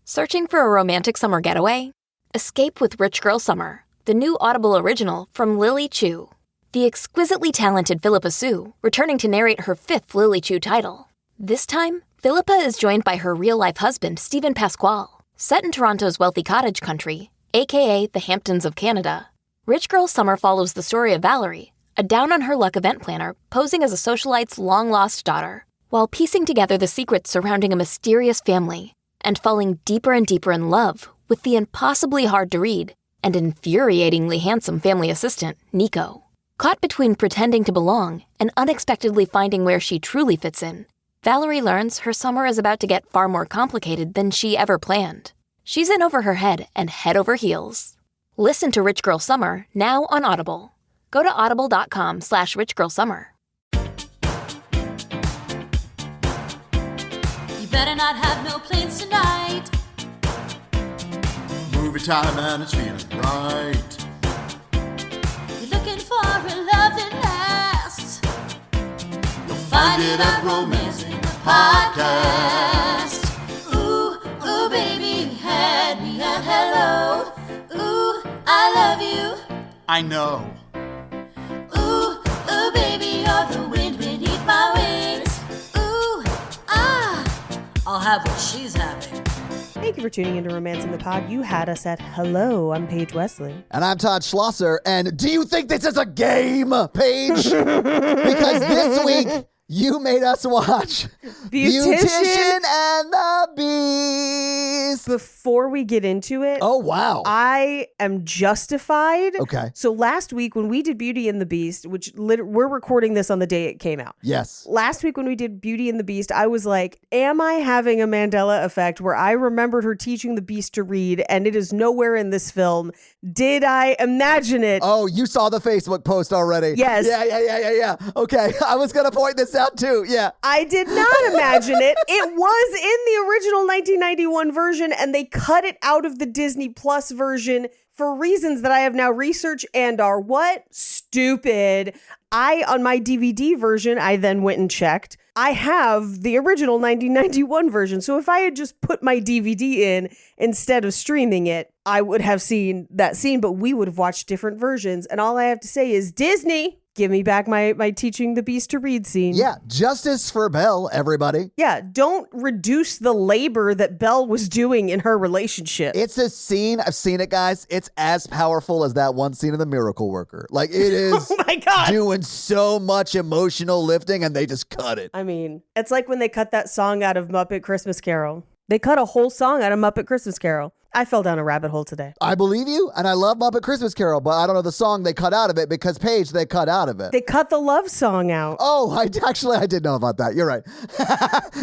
Searching for a romantic summer getaway? Escape with Rich Girl Summer, the new Audible original from Lily Chu. The exquisitely talented Philippa Soo, returning to narrate her 5th Lily Chu title. This time, Philippa is joined by her real-life husband, Stephen Pasquale. Set in Toronto's wealthy cottage country, aka the Hamptons of Canada, Rich Girl Summer follows the story of Valerie, a down-on-her-luck event planner posing as a socialite's long-lost daughter, while piecing together the secrets surrounding a mysterious family and falling deeper and deeper in love with the impossibly hard-to-read and infuriatingly handsome family assistant, Nico. Caught between pretending to belong and unexpectedly finding where she truly fits in, Valerie learns her summer is about to get far more complicated than she ever planned. She's in over her head and head over heels. Listen to Rich Girl Summer now on Audible. Go to audible.com/richgirlsummer. You better not have no plans tonight. Movie time and it's feeling right. You're looking for a love that lasts. You'll find it at Romancing the Podcast. Ooh, ooh, baby, you had me at hello. Ooh, I love you. I know. Ooh, ooh, baby, you're the wind beneath my wings. Ooh, ah, I'll have what she's having. Thank you for tuning into Romancing the Pod. You had us at hello. I'm Paige Wesley. And I'm Todd Schlosser. And do you think this is a game, Paige? Because this week, you made us watch Beautician and the Beast. Before we get into it, Oh, wow. I am justified. Okay. So last week when we did Beauty and the Beast, which we're recording this on the day it came out. Yes. Last week when we did Beauty and the Beast, I was like, am I having a Mandela effect where I remembered her teaching the Beast to read and it is nowhere in this film? Did I imagine it? Oh, you saw the Facebook post already. Yes. Yeah. Okay. I was going to point this out too. Yeah. I did not imagine it. It was in the original 1991 version and they cut it out of the Disney Plus version for reasons that I have now researched and are what? Stupid. On my DVD version, I then went and checked. I have the original 1991 version. So if I had just put my DVD in instead of streaming it, I would have seen that scene, but we would have watched different versions. And all I have to say is, Disney, give me back my teaching the Beast to read scene. Yeah. Justice for Belle, everybody. Yeah. Don't reduce the labor that Belle was doing in her relationship. It's a scene. I've seen it, guys. It's as powerful as that one scene in The Miracle Worker. Like, it is Oh my God. doing so much emotional lifting and they just cut it. I mean, it's like when they cut that song out of Muppet Christmas Carol. They cut a whole song out of Muppet Christmas Carol. I fell down a rabbit hole today. I believe you, and I love Muppet Christmas Carol, but I don't know the song they cut out of it because, Paige, they cut out of it. They cut the love song out. Oh, I did know about that. You're right.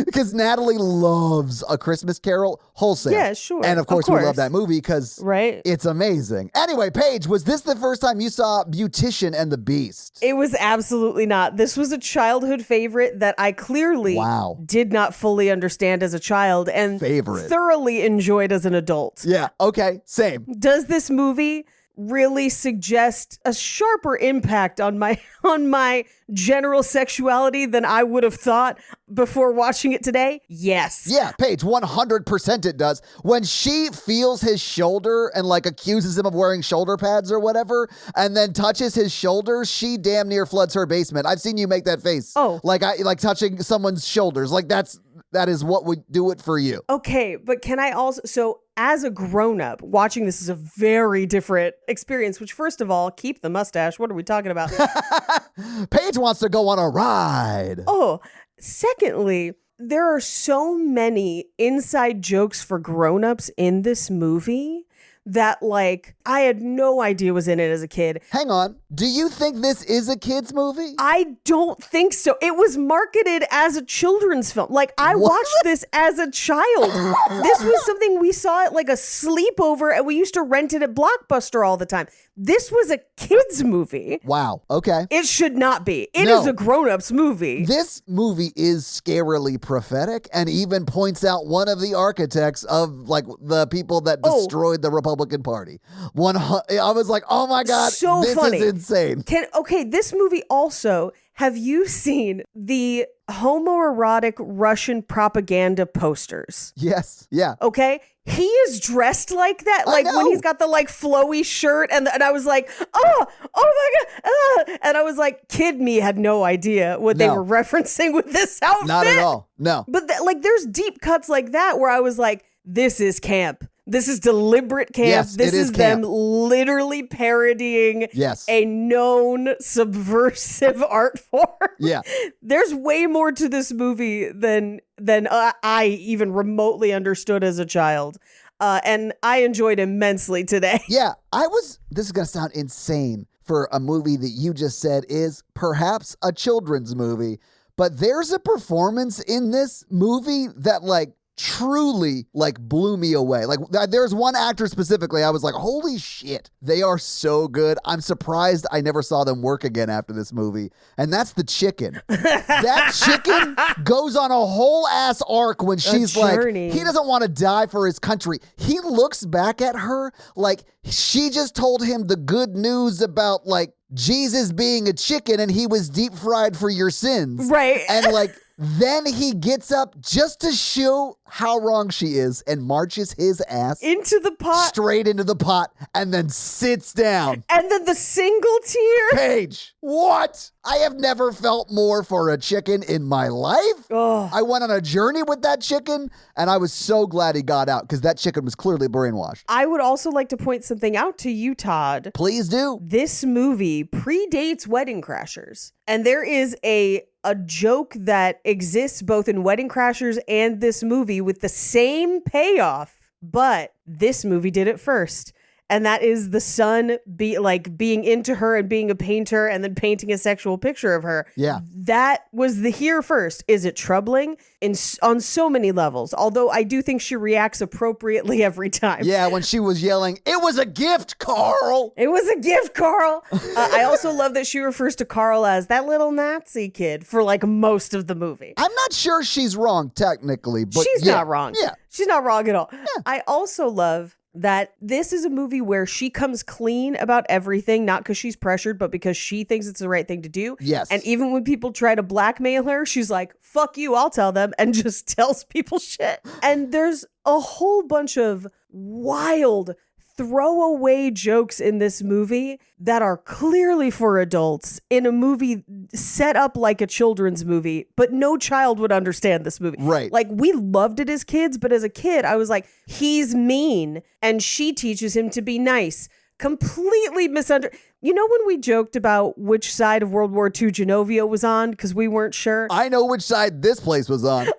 Because Natalie loves A Christmas Carol wholesale. Yeah, sure. And of course, we love that movie because it's amazing. Anyway, Paige, was this the first time you saw Beautician and the Beast? It was absolutely not. This was a childhood favorite that I clearly did not fully understand as a child and thoroughly enjoyed as an adult. Yeah, okay, same. Does this movie really suggest a sharper impact on my general sexuality than I would have thought before watching it today? Yes. Yeah, Paige, 100% it does. When she feels his shoulder and like accuses him of wearing shoulder pads or whatever, and then touches his shoulders, she damn near floods her basement. I've seen you make that face. Oh. Like touching someone's shoulders. Like that is what would do it for you. Okay, but can I also, so as a grown-up, watching this is a very different experience, which first of all, keep the mustache. What are we talking about? Paige wants to go on a ride. Oh, secondly, there are so many inside jokes for grown-ups in this movie that, like, I had no idea was in it as a kid. Hang on. Do you think this is a kid's movie? I don't think so. It was marketed as a children's film. Like, I watched this as a child. This was something we saw at, like, a sleepover, and we used to rent it at Blockbuster all the time. This was a kid's movie. Wow. Okay. It should not be. It is a grown-up's movie. This movie is scarily prophetic and even points out one of the architects of, like, the people that destroyed the Republic Republican Party. I was like, oh my God, So this funny. is insane. This movie also, have you seen the homoerotic Russian propaganda posters? Yes. Yeah. Okay. He is dressed like that. Like when know. he's got the like flowy shirt and I was like, oh my God. And I was like, kid me had no idea what they No. were referencing with this outfit. Not at all. No. But like there's deep cuts like that where I was like, this is camp. This is deliberate camp. Yes, this it is is them camp. literally parodying Yes. a known subversive art form. Yeah. There's way more to this movie than I even remotely understood as a child. And I enjoyed immensely today. Yeah. This is going to sound insane for a movie that you just said is perhaps a children's movie, but there's a performance in this movie that like truly like blew me away. Like there's one actor specifically I was like, holy shit, they are so good. I'm surprised I never saw them work again after this movie. And that's the chicken. That chicken goes on a whole ass arc when she's like, journey. he doesn't want to die for his country. He looks back at her like she just told him the good news about like Jesus being a chicken and he was deep fried for your sins. Right. And like, then he gets up just to show how wrong she is and marches his ass Into the pot. straight into the pot and then sits down. And then the single tear. Paige, what? I have never felt more for a chicken in my life. Oh. I went on a journey with that chicken and I was so glad he got out because that chicken was clearly brainwashed. I would also like to point something out to you, Todd. Please do. This movie predates Wedding Crashers. And there is a joke that exists both in Wedding Crashers and this movie with the same payoff, but this movie did it first. And that is the son being into her and being a painter and then painting a sexual picture of her. Yeah. That was the here first. Is it troubling? On so many levels. Although I do think she reacts appropriately every time. Yeah, when she was yelling, it was a gift, Carl. It was a gift, Carl. I also love that she refers to Carl as that little Nazi kid for like most of the movie. I'm not sure she's wrong technically, but She's yeah. not wrong. Yeah. She's not wrong at all. I also love that this is a movie where she comes clean about everything, not because she's pressured, but because she thinks it's the right thing to do. Yes. And even when people try to blackmail her, she's like, fuck you, I'll tell them, and just tells people shit. And there's a whole bunch of wild throwaway jokes in this movie that are clearly for adults in a movie set up like a children's movie, but no child would understand this movie. Right. Like we loved it as kids, but as a kid, I was like, he's mean and she teaches him to be nice. Completely misunderstood. You know when we joked about which side of World War II Genovia was on because we weren't sure? I know which side this place was on. 100%.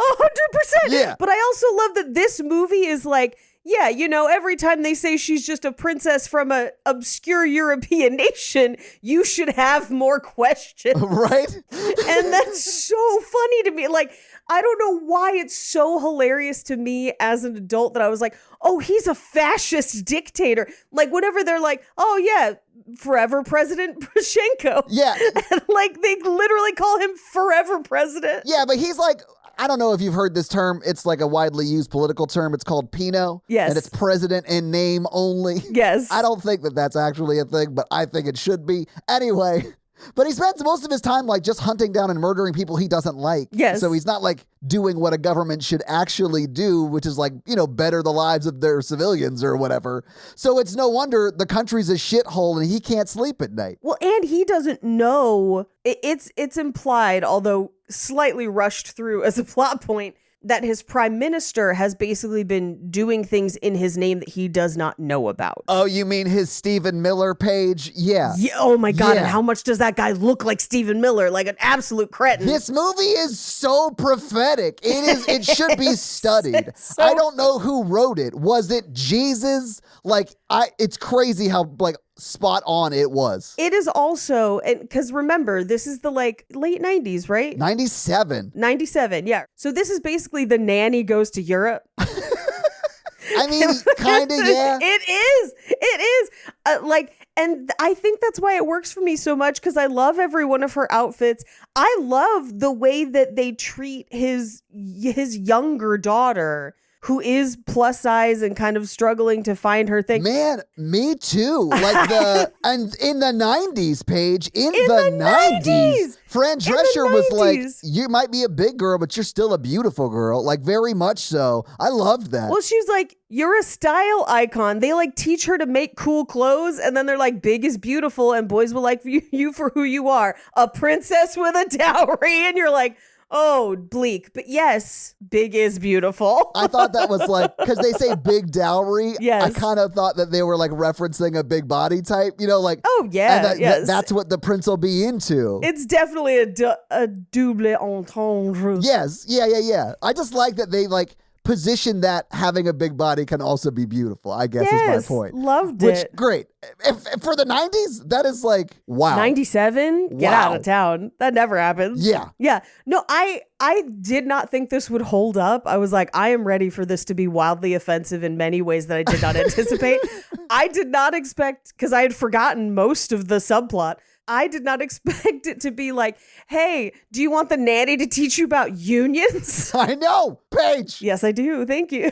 Yeah. But I also love that this movie is like, yeah, you know, every time they say she's just a princess from an obscure European nation, you should have more questions. Right? And that's so funny to me. Like, I don't know why it's so hilarious to me as an adult that I was like, oh, he's a fascist dictator. Like, whenever they're like, oh, yeah, forever President Poroshenko. Yeah. And like, they literally call him forever president. Yeah, but he's like, I don't know if you've heard this term. It's like a widely used political term. It's called Pinot. Yes. And it's president in name only. Yes. I don't think that that's actually a thing, but I think it should be. Anyway, but he spends most of his time like just hunting down and murdering people he doesn't like. Yes. So he's not like doing what a government should actually do, which is like, you know, better the lives of their civilians or whatever. So it's no wonder the country's a shithole and he can't sleep at night. Well, and he doesn't know. It's implied, although slightly rushed through as a plot point, that his prime minister has basically been doing things in his name that he does not know about. Oh, you mean his Stephen Miller page? Yeah. Yeah, oh my God. Yeah. And how much does that guy look like Stephen Miller? Like an absolute cretin. This movie is so prophetic. It should be studied. It's so- I don't know who wrote it. Was it Jesus? It's crazy how spot on it was. It is also, and because remember, this is the late 90s, right? 97. 97, yeah. So this is basically the nanny goes to Europe. I mean, kind of, yeah. It is. And I think that's why it works for me so much because I love every one of her outfits. I love the way that they treat his younger daughter, who is plus size and kind of struggling to find her thing. Man, me too. Like and in the 90s, Paige, in the 90s, Fran Drescher was like, you might be a big girl, but you're still a beautiful girl. Like, very much so. I loved that. Well, she's like, you're a style icon. They like teach her to make cool clothes, and then they're like, big is beautiful, and boys will like you for who you are, a princess with a dowry. And you're like, oh, bleak. But yes, big is beautiful. I thought that was like, because they say big dowry. Yes. I kind of thought that they were like referencing a big body type, you know, like. Oh, yeah. And yes. that's what the prince will be into. It's definitely a double entendre. Yes. Yeah. I just like that they like position that having a big body can also be beautiful, I guess is my point. Loved Which, it. great. If for the 90s, that is like, wow. 97? Get out of town. That never happens. Yeah. Yeah. No, I did not think this would hold up. I was like, I am ready for this to be wildly offensive in many ways that I did not anticipate. I did not expect, because I had forgotten most of the subplot, I did not expect it to be like, hey, do you want the nanny to teach you about unions? I know, Paige. Yes, I do. Thank you.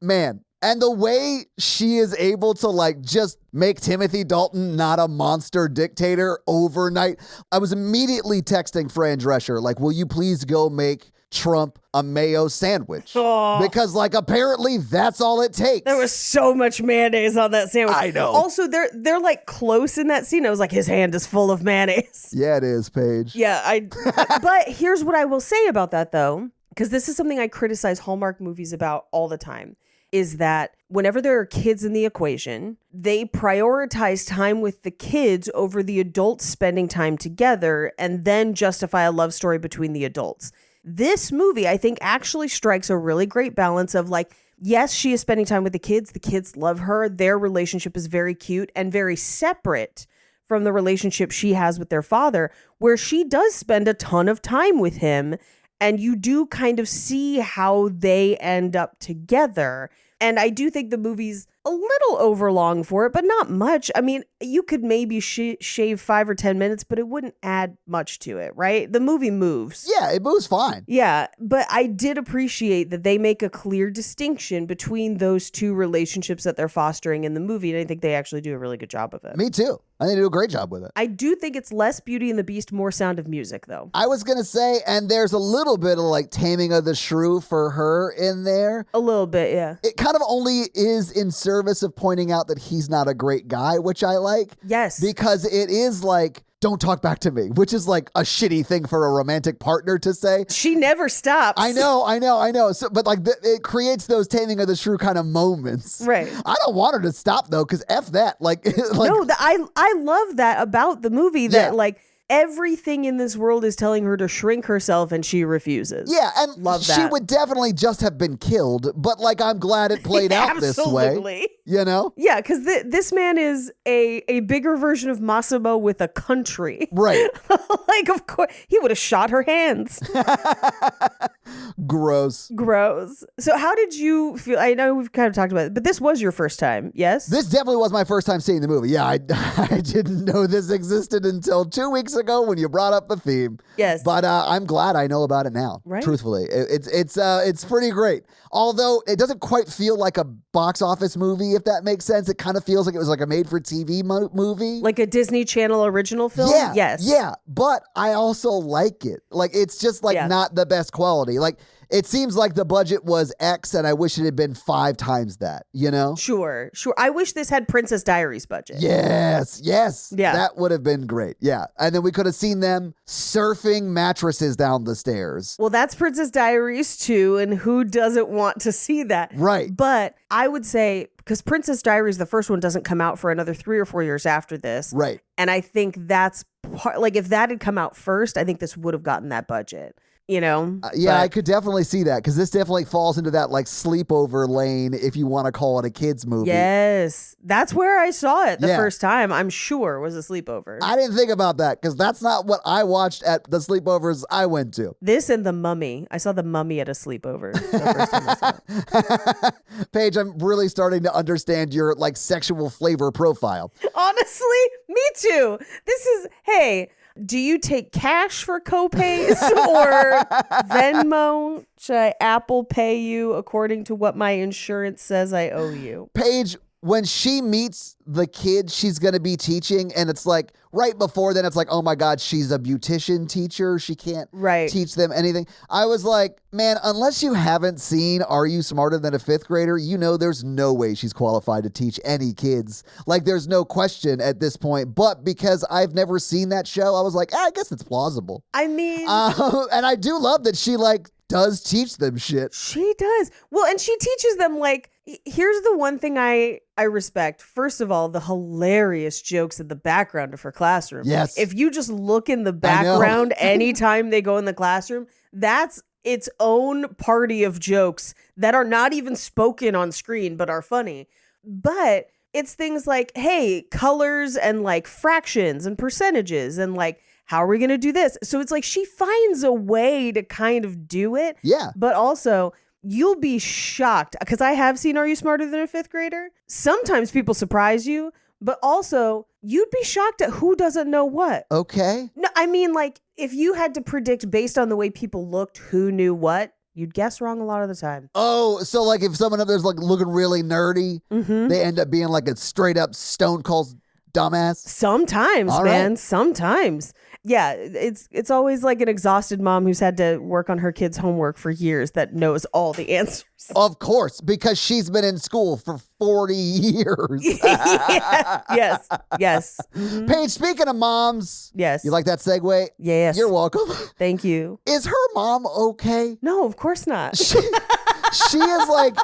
Man. And the way she is able to like just make Timothy Dalton not a monster dictator overnight. I was immediately texting Fran Drescher, like, will you please go make Trump a mayo sandwich? Oh. Because like apparently that's all it takes. There was so much mayonnaise on that sandwich. I know. Also, they're like close in that scene. I was like, his hand is full of mayonnaise. Yeah, it is, Paige. Yeah, but here's what I will say about that though, because this is something I criticize Hallmark movies about all the time, is that whenever there are kids in the equation, they prioritize time with the kids over the adults spending time together and then justify a love story between the adults. This movie, I think, actually strikes a really great balance of like, yes, she is spending time with the kids love her, their relationship is very cute and very separate from the relationship she has with their father, where she does spend a ton of time with him, and you do kind of see how they end up together. And I do think the movie's a little overlong for it, but not much. I mean, you could maybe shave 5 or 10 minutes, but it wouldn't add much to it, right? The movie moves. Yeah, it moves fine. Yeah, but I did appreciate that they make a clear distinction between those two relationships that they're fostering in the movie, and I think they actually do a really good job of it. Me too. I think they do a great job with it. I do think it's less Beauty and the Beast, more Sound of Music, though. I was going to say, and there's a little bit of like Taming of the Shrew for her in there. A little bit, yeah. It kind of only is in service of pointing out that he's not a great guy, which I like. Yes. Because it is like, don't talk back to me, which is like a shitty thing for a romantic partner to say. She never stops. I know. So, but like it creates those Taming of the Shrew kind of moments. Right. I don't want her to stop though, because F that. Like no, I love that about the movie, that Yeah. like everything in this world is telling her to shrink herself and she refuses. Yeah, and love that. she would definitely just have been killed, but like I'm glad it played out this way. Absolutely. You know? Yeah, because this man is a bigger version of Massimo with a country. Right. Like, of course, he would have shot her hands. Gross. So how did you feel? I know we've kind of talked about it, but this was your first time, yes? This definitely was my first time seeing the movie. Yeah, I didn't know this existed until 2 weeks ago when you brought up the theme. Yes. But I'm glad I know about it now. Right. Truthfully, it's pretty great. Although it doesn't quite feel like a box office movie, if that makes sense. It kind of feels like it was like a made-for-TV movie. Like a Disney Channel original film? Yeah. Yes. Yeah. But I also like it. Like, it's just like not the best quality. Like, it seems like the budget was X and I wish it had been 5 times that, you know? Sure. I wish this had Princess Diaries budget. Yes. Yeah. That would have been great. Yeah. And then we could have seen them surfing mattresses down the stairs. Well, that's Princess Diaries too, and who doesn't want to see that? Right. But I would say, because Princess Diaries, the first one, doesn't come out for another 3 or 4 years after this. Right. And I think that's part, like, if that had come out first, I think this would have gotten that budget. You know? I could definitely see that, because this definitely falls into that like sleepover lane, if you want to call it a kid's movie. Yes. That's where I saw it the Yeah. first time, I'm sure, was a sleepover. I didn't think about that, because that's not what I watched at the sleepovers I went to. This and The Mummy. I saw The Mummy at a sleepover the first time I saw it. Paige, I'm really starting to understand your like sexual flavor profile. Honestly, me too. This is, hey, Do you take cash for co-pays or Venmo? Should I Apple Pay you according to what my insurance says I owe you? Paige, when she meets the kid she's going to be teaching, and it's like right before then, it's like, oh my God, she's a beautician teacher. She can't teach them anything. I was like, man, unless you haven't seen Are You Smarter Than a Fifth Grader, you know there's no way she's qualified to teach any kids. Like, there's no question at this point. But because I've never seen that show, I was like, I guess it's plausible. I mean... and I do love that she, like, does teach them shit. She does. Well, and she teaches them, like, here's the one thing I respect. First of all, the hilarious jokes in the background of her classroom. Yes. If you just look in the background anytime they go in the classroom, that's its own party of jokes that are not even spoken on screen, but are funny. But it's things like, hey, colors and like fractions and percentages and like, how are we going to do this? So it's like she finds a way to kind of do it. Yeah. But also, you'll be shocked because I have seen Are You Smarter Than a Fifth Grader? Sometimes people surprise you, but also you'd be shocked at who doesn't know what. Okay. No, I mean, like, if you had to predict based on the way people looked who knew what, you'd guess wrong a lot of the time. Oh, so like if someone up there's like looking really nerdy, they end up being like a straight up stone cold dumbass. Sometimes, All man. right. Sometimes. Yeah, it's always like an exhausted mom who's had to work on her kids' homework for years that knows all the answers. Of course, because she's been in school for 40 years. Yes. Mm-hmm. Paige, speaking of moms. Yes. You like that segue? Yes. You're welcome. Thank you. Is her mom okay? No, of course not. She is like,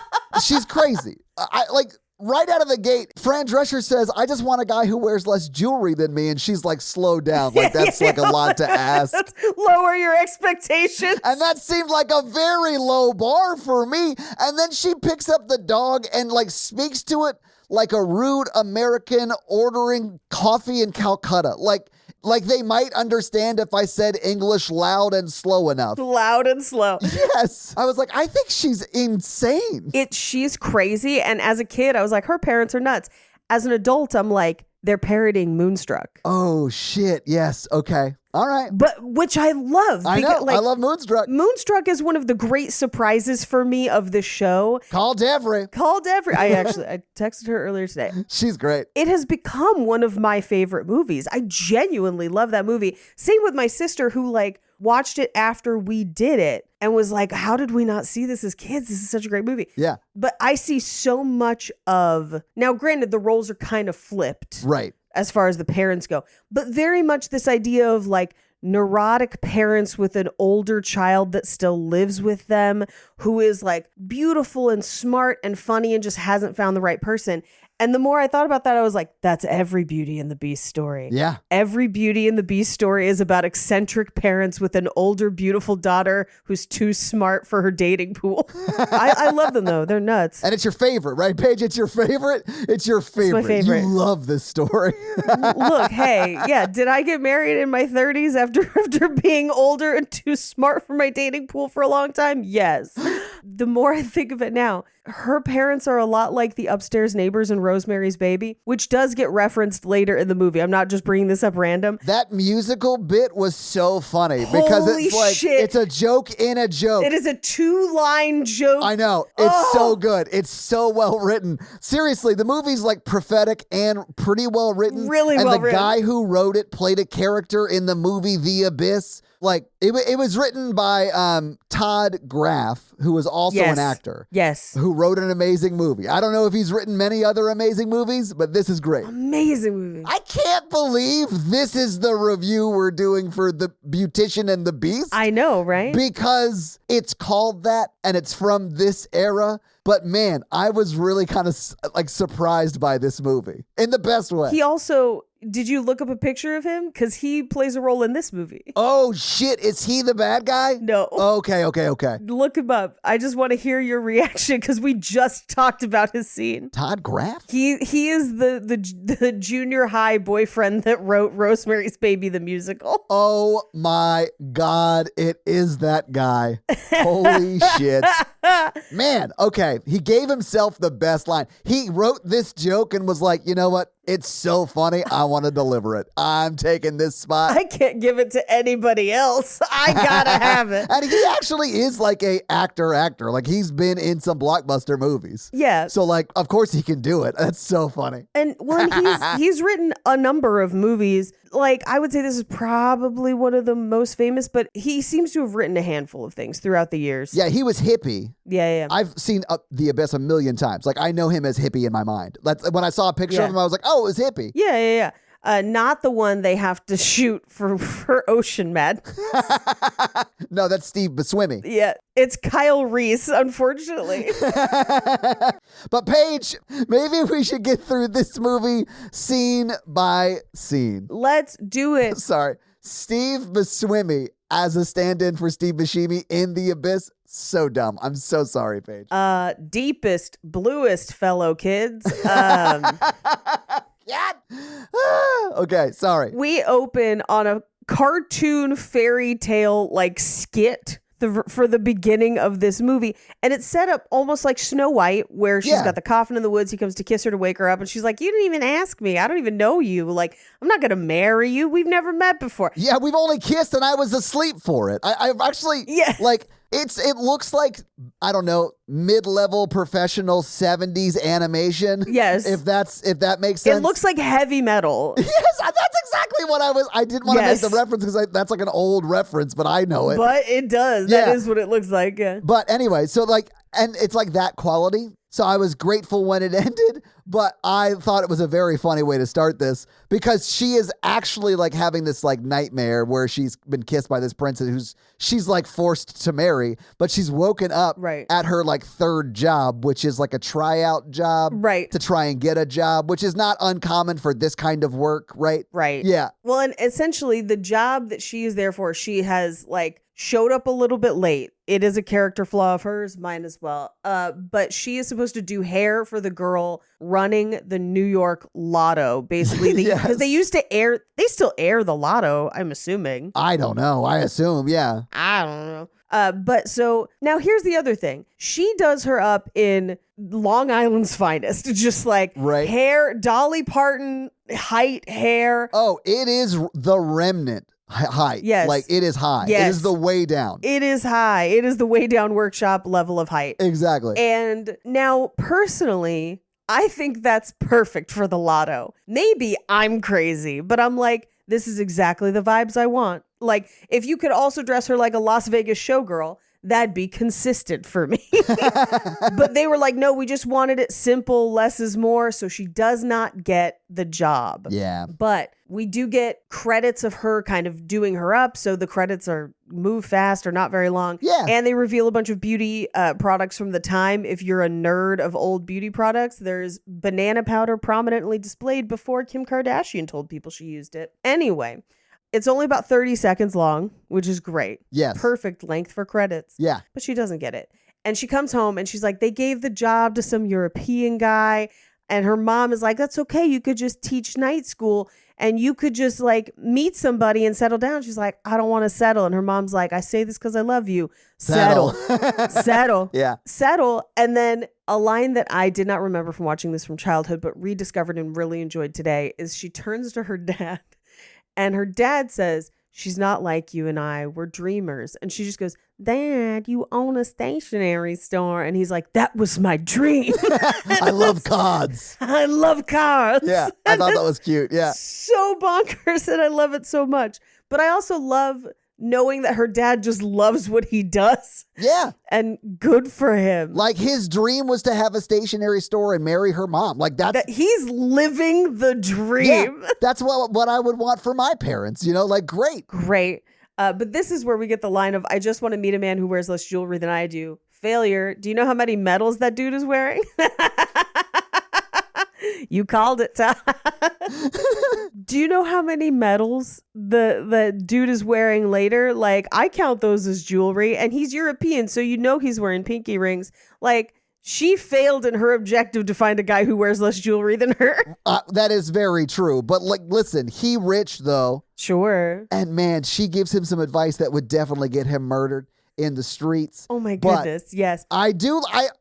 she's crazy. I like... Right out of the gate, Fran Drescher says, I just want a guy who wears less jewelry than me. And she's like, slow down. Like, that's like a lot to ask. Lower your expectations. And that seemed like a very low bar for me. And then she picks up the dog and like speaks to it like a rude American ordering coffee in Calcutta. Like they might understand if I said English loud and slow enough. Loud and slow. Yes. I was like, I think she's insane. She's crazy. And as a kid, I was like, her parents are nuts. As an adult, I'm like, they're parroting Moonstruck. Oh, shit. Yes. Okay. All right. But which I love. I know. I love Moonstruck. Moonstruck is one of the great surprises for me of the show. Call Devry. I texted her earlier today. She's great. It has become one of my favorite movies. I genuinely love that movie. Same with my sister who like watched it after we did it and was like, how did we not see this as kids? This is such a great movie. Yeah. But I see so much of, now granted the roles are kind of flipped. Right. As far as the parents go, but very much this idea of like neurotic parents with an older child that still lives with them, who is like beautiful and smart and funny and just hasn't found the right person. And the more I thought about that, I was like, that's every Beauty and the Beast story. Yeah. Every Beauty and the Beast story is about eccentric parents with an older, beautiful daughter who's too smart for her dating pool. I love them, though. They're nuts. And it's your favorite, right, Paige? It's your favorite? It's your favorite. It's my favorite. You love this story. Look, hey, yeah, did I get married in my 30s after being older and too smart for my dating pool for a long time? Yes. The more I think of it now, her parents are a lot like the upstairs neighbors in Rosemary's Baby, which does get referenced later in the movie. I'm not just bringing this up random. That musical bit was so funny because Holy it's like, shit. it's a joke in a joke. It is a 2-line joke. I know. It's so good. It's so well written. Seriously, the movie's like prophetic and pretty well written. Really well written. And the guy who wrote it played a character in the movie The Abyss. Like, it was written by Todd Graff, who was also an actor. Yes. Who wrote an amazing movie. I don't know if he's written many other amazing movies, but this is great. Amazing movie. I can't believe this is the review we're doing for The Beautician and the Beast. I know, right? Because it's called that and it's from this era. But man, I was really kind of like surprised by this movie in the best way. He also, did you look up a picture of him? Because he plays a role in this movie. Oh shit, is he the bad guy? No. Okay. Look him up. I just want to hear your reaction because we just talked about his scene. Todd Graff? He is the junior high boyfriend that wrote Rosemary's Baby the musical. Oh my God, it is that guy. Holy shit. Man, okay. He gave himself the best line. He wrote this joke and was like, you know what? It's so funny. I want to deliver it. I'm taking this spot. I can't give it to anybody else. I gotta have it. And he actually is like a actor. Like he's been in some blockbuster movies. Yeah. So like, of course he can do it. That's so funny. And he's written a number of movies. Like I would say this is probably one of the most famous, but he seems to have written a handful of things throughout the years. Yeah, he was Hippie. Yeah. I've seen The Abyss a million times. Like I know him as Hippie in my mind. When I saw a picture of him, I was like, oh, it was Hippie. Yeah. Not the one they have to shoot for Ocean Madness. No, that's Steve Buscemi. Yeah, it's Kyle Reese, unfortunately. But Paige, maybe we should get through this movie scene by scene. Let's do it. Sorry. Steve Buscemi as a stand-in for Steve Buscemi in The Abyss. So dumb. I'm so sorry, Paige. Deepest, bluest fellow kids. Okay, sorry. We open on a cartoon fairy tale like skit for the beginning of this movie. And it's set up almost like Snow White, where she's got the coffin in the woods. He comes to kiss her to wake her up. And she's like, you didn't even ask me. I don't even know you. Like, I'm not going to marry you. We've never met before. Yeah, we've only kissed and I was asleep for it. I've actually, like, it looks like, I don't know, mid-level professional 70s animation. Yes. If that makes sense. It looks like heavy metal. Yes, that's exactly what I didn't want to make the reference because that's like an old reference, but I know it. But it does. Yeah. That is what it looks like. Yeah. But anyway, so like, and it's like that quality. So I was grateful when it ended, but I thought it was a very funny way to start this because she is actually like having this like nightmare where she's been kissed by this princess she's like forced to marry, but she's woken up at her like third job, which is like a tryout job to try and get a job, which is not uncommon for this kind of work, right? Right. Yeah. Well, and essentially the job that she is there for, she has like showed up a little bit late. It is a character flaw of hers, mine as well. But she is supposed to do hair for the girl running the New York Lotto, basically. Because they used to air, they still air the Lotto, I'm assuming. I don't know. I assume, yeah. I don't know. But so now here's the other thing. She does her up in Long Island's finest, just like hair, Dolly Parton height hair. Oh, it is the remnant. Height. Yes. Like it is high. Yes. It is the way down. It is high. It is the way down workshop level of height. Exactly. And now personally, I think that's perfect for the Lotto. Maybe I'm crazy, but I'm like, this is exactly the vibes I want. Like if you could also dress her like a Las Vegas showgirl, that'd be consistent for me. But they were like, no, we just wanted it simple, less is more. So she does not get the job. Yeah. But we do get credits of her kind of doing her up. So the credits are move fast or not very long. Yeah. And they reveal a bunch of beauty products from the time. If you're a nerd of old beauty products, there's banana powder prominently displayed before Kim Kardashian told people she used it. Anyway. It's only about 30 seconds long, which is great. Yes. Perfect length for credits. Yeah. But she doesn't get it. And she comes home and she's like, they gave the job to some European guy. And her mom is like, that's okay. You could just teach night school and you could just like meet somebody and settle down. She's like, I don't want to settle. And her mom's like, I say this because I love you. Settle. Settle. Yeah. Settle. And then a line that I did not remember from watching this from childhood, but rediscovered and really enjoyed today is she turns to her dad. And her dad says, she's not like you and I. We're dreamers. And she just goes, Dad, you own a stationery store. And he's like, that was my dream. I love cards. I love cards. Yeah, I thought that was cute. Yeah. So bonkers. And I love it so much. But I also love knowing that her dad just loves what he does. Yeah. And good for him. Like his dream was to have a stationery store and marry her mom. Like that he's living the dream. Yeah, that's what I would want for my parents, like great. Great. But this is where we get the line of, I just want to meet a man who wears less jewelry than I do. Failure. Do you know how many medals that dude is wearing? You called it, Todd. Do you know how many medals the dude is wearing later? Like, I count those as jewelry, and he's European, so he's wearing pinky rings. Like, she failed in her objective to find a guy who wears less jewelry than her. That is very true. But like, listen, he rich though. Sure. And man, she gives him some advice that would definitely get him murdered. in the streets. Oh my But goodness, yes. I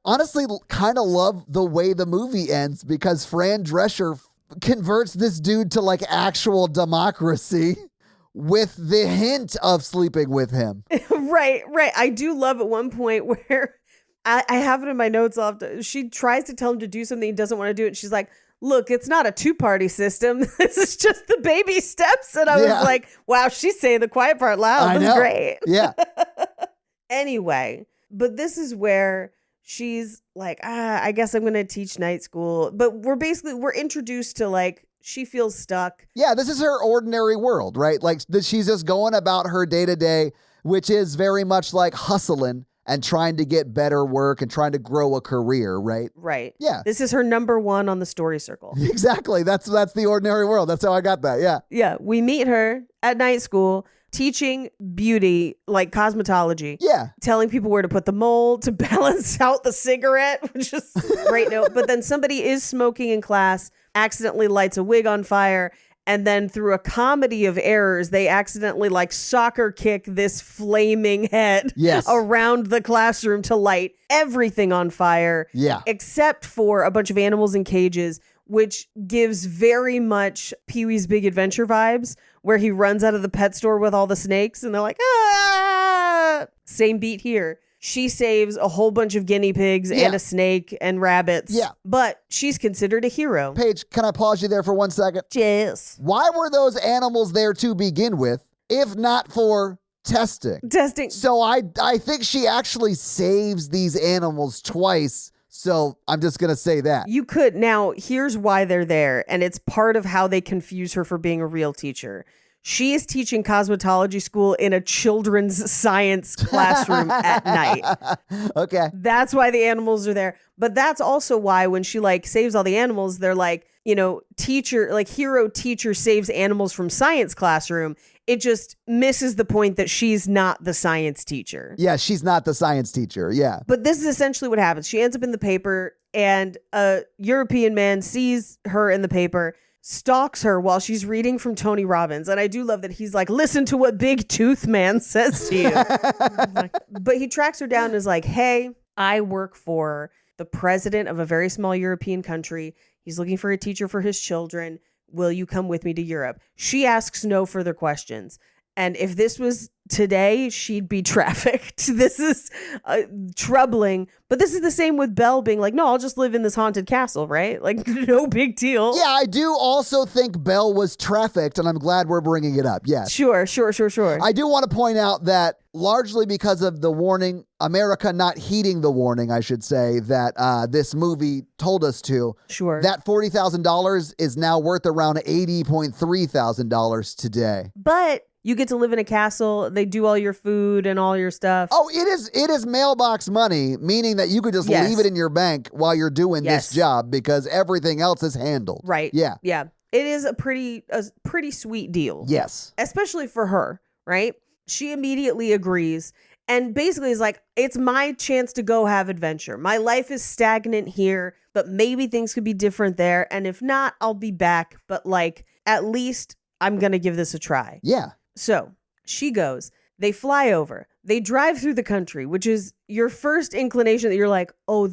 honestly kind of love the way the movie ends because Fran Drescher converts this dude to like actual democracy with the hint of sleeping with him. Right. I do love at one point where I have it in my notes. She tries to tell him to do something he doesn't want to do it. And she's like, look, it's not a two-party system. This is just the baby steps. And I was like, wow, she's saying the quiet part loud. That's great. Yeah. Anyway, but this is where she's like, I guess I'm going to teach night school. But we're introduced to like, she feels stuck. Yeah, this is her ordinary world, right? Like she's just going about her day-to-day, which is very much like hustling and trying to get better work and trying to grow a career, right? Right. Yeah. This is her number one on the story circle. Exactly. That's the ordinary world. That's how I got that. Yeah. Yeah. We meet her at night school teaching beauty, like cosmetology. Yeah. Telling people where to put the mold to balance out the cigarette, which is a great note. But then somebody is smoking in class, accidentally lights a wig on fire. And then through a comedy of errors, they accidentally like soccer kick this flaming head around the classroom to light everything on fire. Yeah. Except for a bunch of animals in cages, which gives very much Pee-wee's Big Adventure vibes, where he runs out of the pet store with all the snakes and they're like, ah! Same beat here. She saves a whole bunch of guinea pigs and a snake and rabbits. Yeah. But she's considered a hero. Paige, can I pause you there for 1 second? Yes. Why were those animals there to begin with, if not for testing? So I think she actually saves these animals twice. So I'm just going to say that. You could. Now, here's why they're there. And it's part of how they confuse her for being a real teacher. She is teaching cosmetology school in a children's science classroom at night. Okay. That's why the animals are there. But that's also why when she like saves all the animals, they're like, you know, teacher, like hero teacher saves animals from science classroom. It just misses the point that she's not the science teacher. Yeah, she's not the science teacher. Yeah. But this is essentially what happens. She ends up in the paper and a European man sees her in the paper, stalks her while she's reading from Tony Robbins. And I do love that he's like, listen to what Big Tooth Man says to you. But he tracks her down and is like, hey, I work for the president of a very small European country. He's looking for a teacher for his children. Will you come with me to Europe? She asks no further questions. And if this was today, she'd be trafficked. This is troubling. But this is the same with Belle being like, no, I'll just live in this haunted castle, right? Like, no big deal. Yeah, I do also think Belle was trafficked, and I'm glad we're bringing it up. Yes. Sure. I do want to point out that largely because of the warning, America not heeding the warning, I should say, that this movie told us to. Sure. That $40,000 is now worth around $80,300 today. But you get to live in a castle. They do all your food and all your stuff. Oh, it is mailbox money, meaning that you could just leave it in your bank while you're doing this job because everything else is handled. Right. Yeah. Yeah. It is a pretty sweet deal. Yes. Especially for her, right? She immediately agrees and basically is like, it's my chance to go have adventure. My life is stagnant here, but maybe things could be different there. And if not, I'll be back. But like, at least I'm going to give this a try. Yeah. So she goes, they fly over, they drive through the country, which is your first inclination that you're like, oh,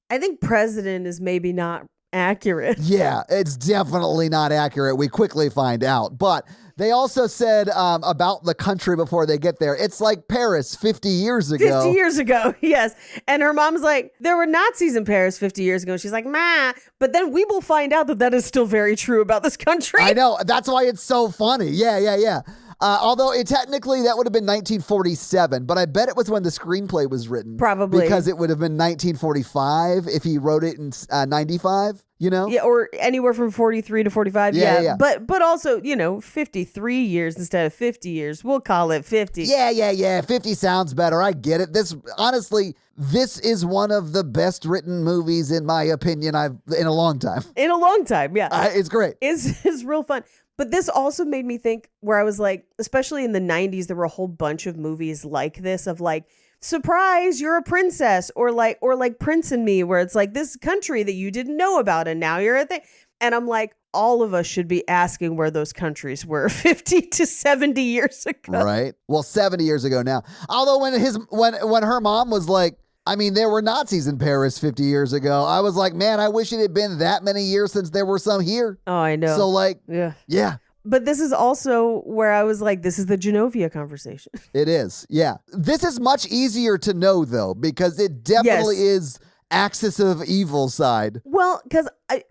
I think president is maybe not accurate. Yeah, it's definitely not accurate. We quickly find out. But they also said about the country before they get there, it's like Paris 50 years ago. 50 years ago, yes. And her mom's like, there were Nazis in Paris 50 years ago. She's like, ma. But then we will find out that is still very true about this country. I know. That's why it's so funny. Yeah. Although technically that would have been 1947, but I bet it was when the screenplay was written. Probably. Because it would have been 1945 if he wrote it in 95, you know? Yeah, or anywhere from 43 to 45. Yeah. But also, 53 years instead of 50 years. We'll call it 50. Yeah. 50 sounds better. I get it. This is one of the best written movies, in my opinion, in a long time. In a long time, yeah. It's great. It's real fun. But this also made me think where I was like, especially in the 90s, there were a whole bunch of movies like this of like, surprise, you're a princess, or like Prince and Me, where it's like this country that you didn't know about and now you're a thing. And I'm like, all of us should be asking where those countries were 50 to 70 years ago. Right. Well, 70 years ago now. Although when her mom was like, I mean, there were Nazis in Paris 50 years ago. I was like, man, I wish it had been that many years since there were some here. Oh, I know. So like, yeah. But this is also where I was like, this is the Genovia conversation. It is. Yeah. This is much easier to know, though, because it definitely is axis of evil side. Well, because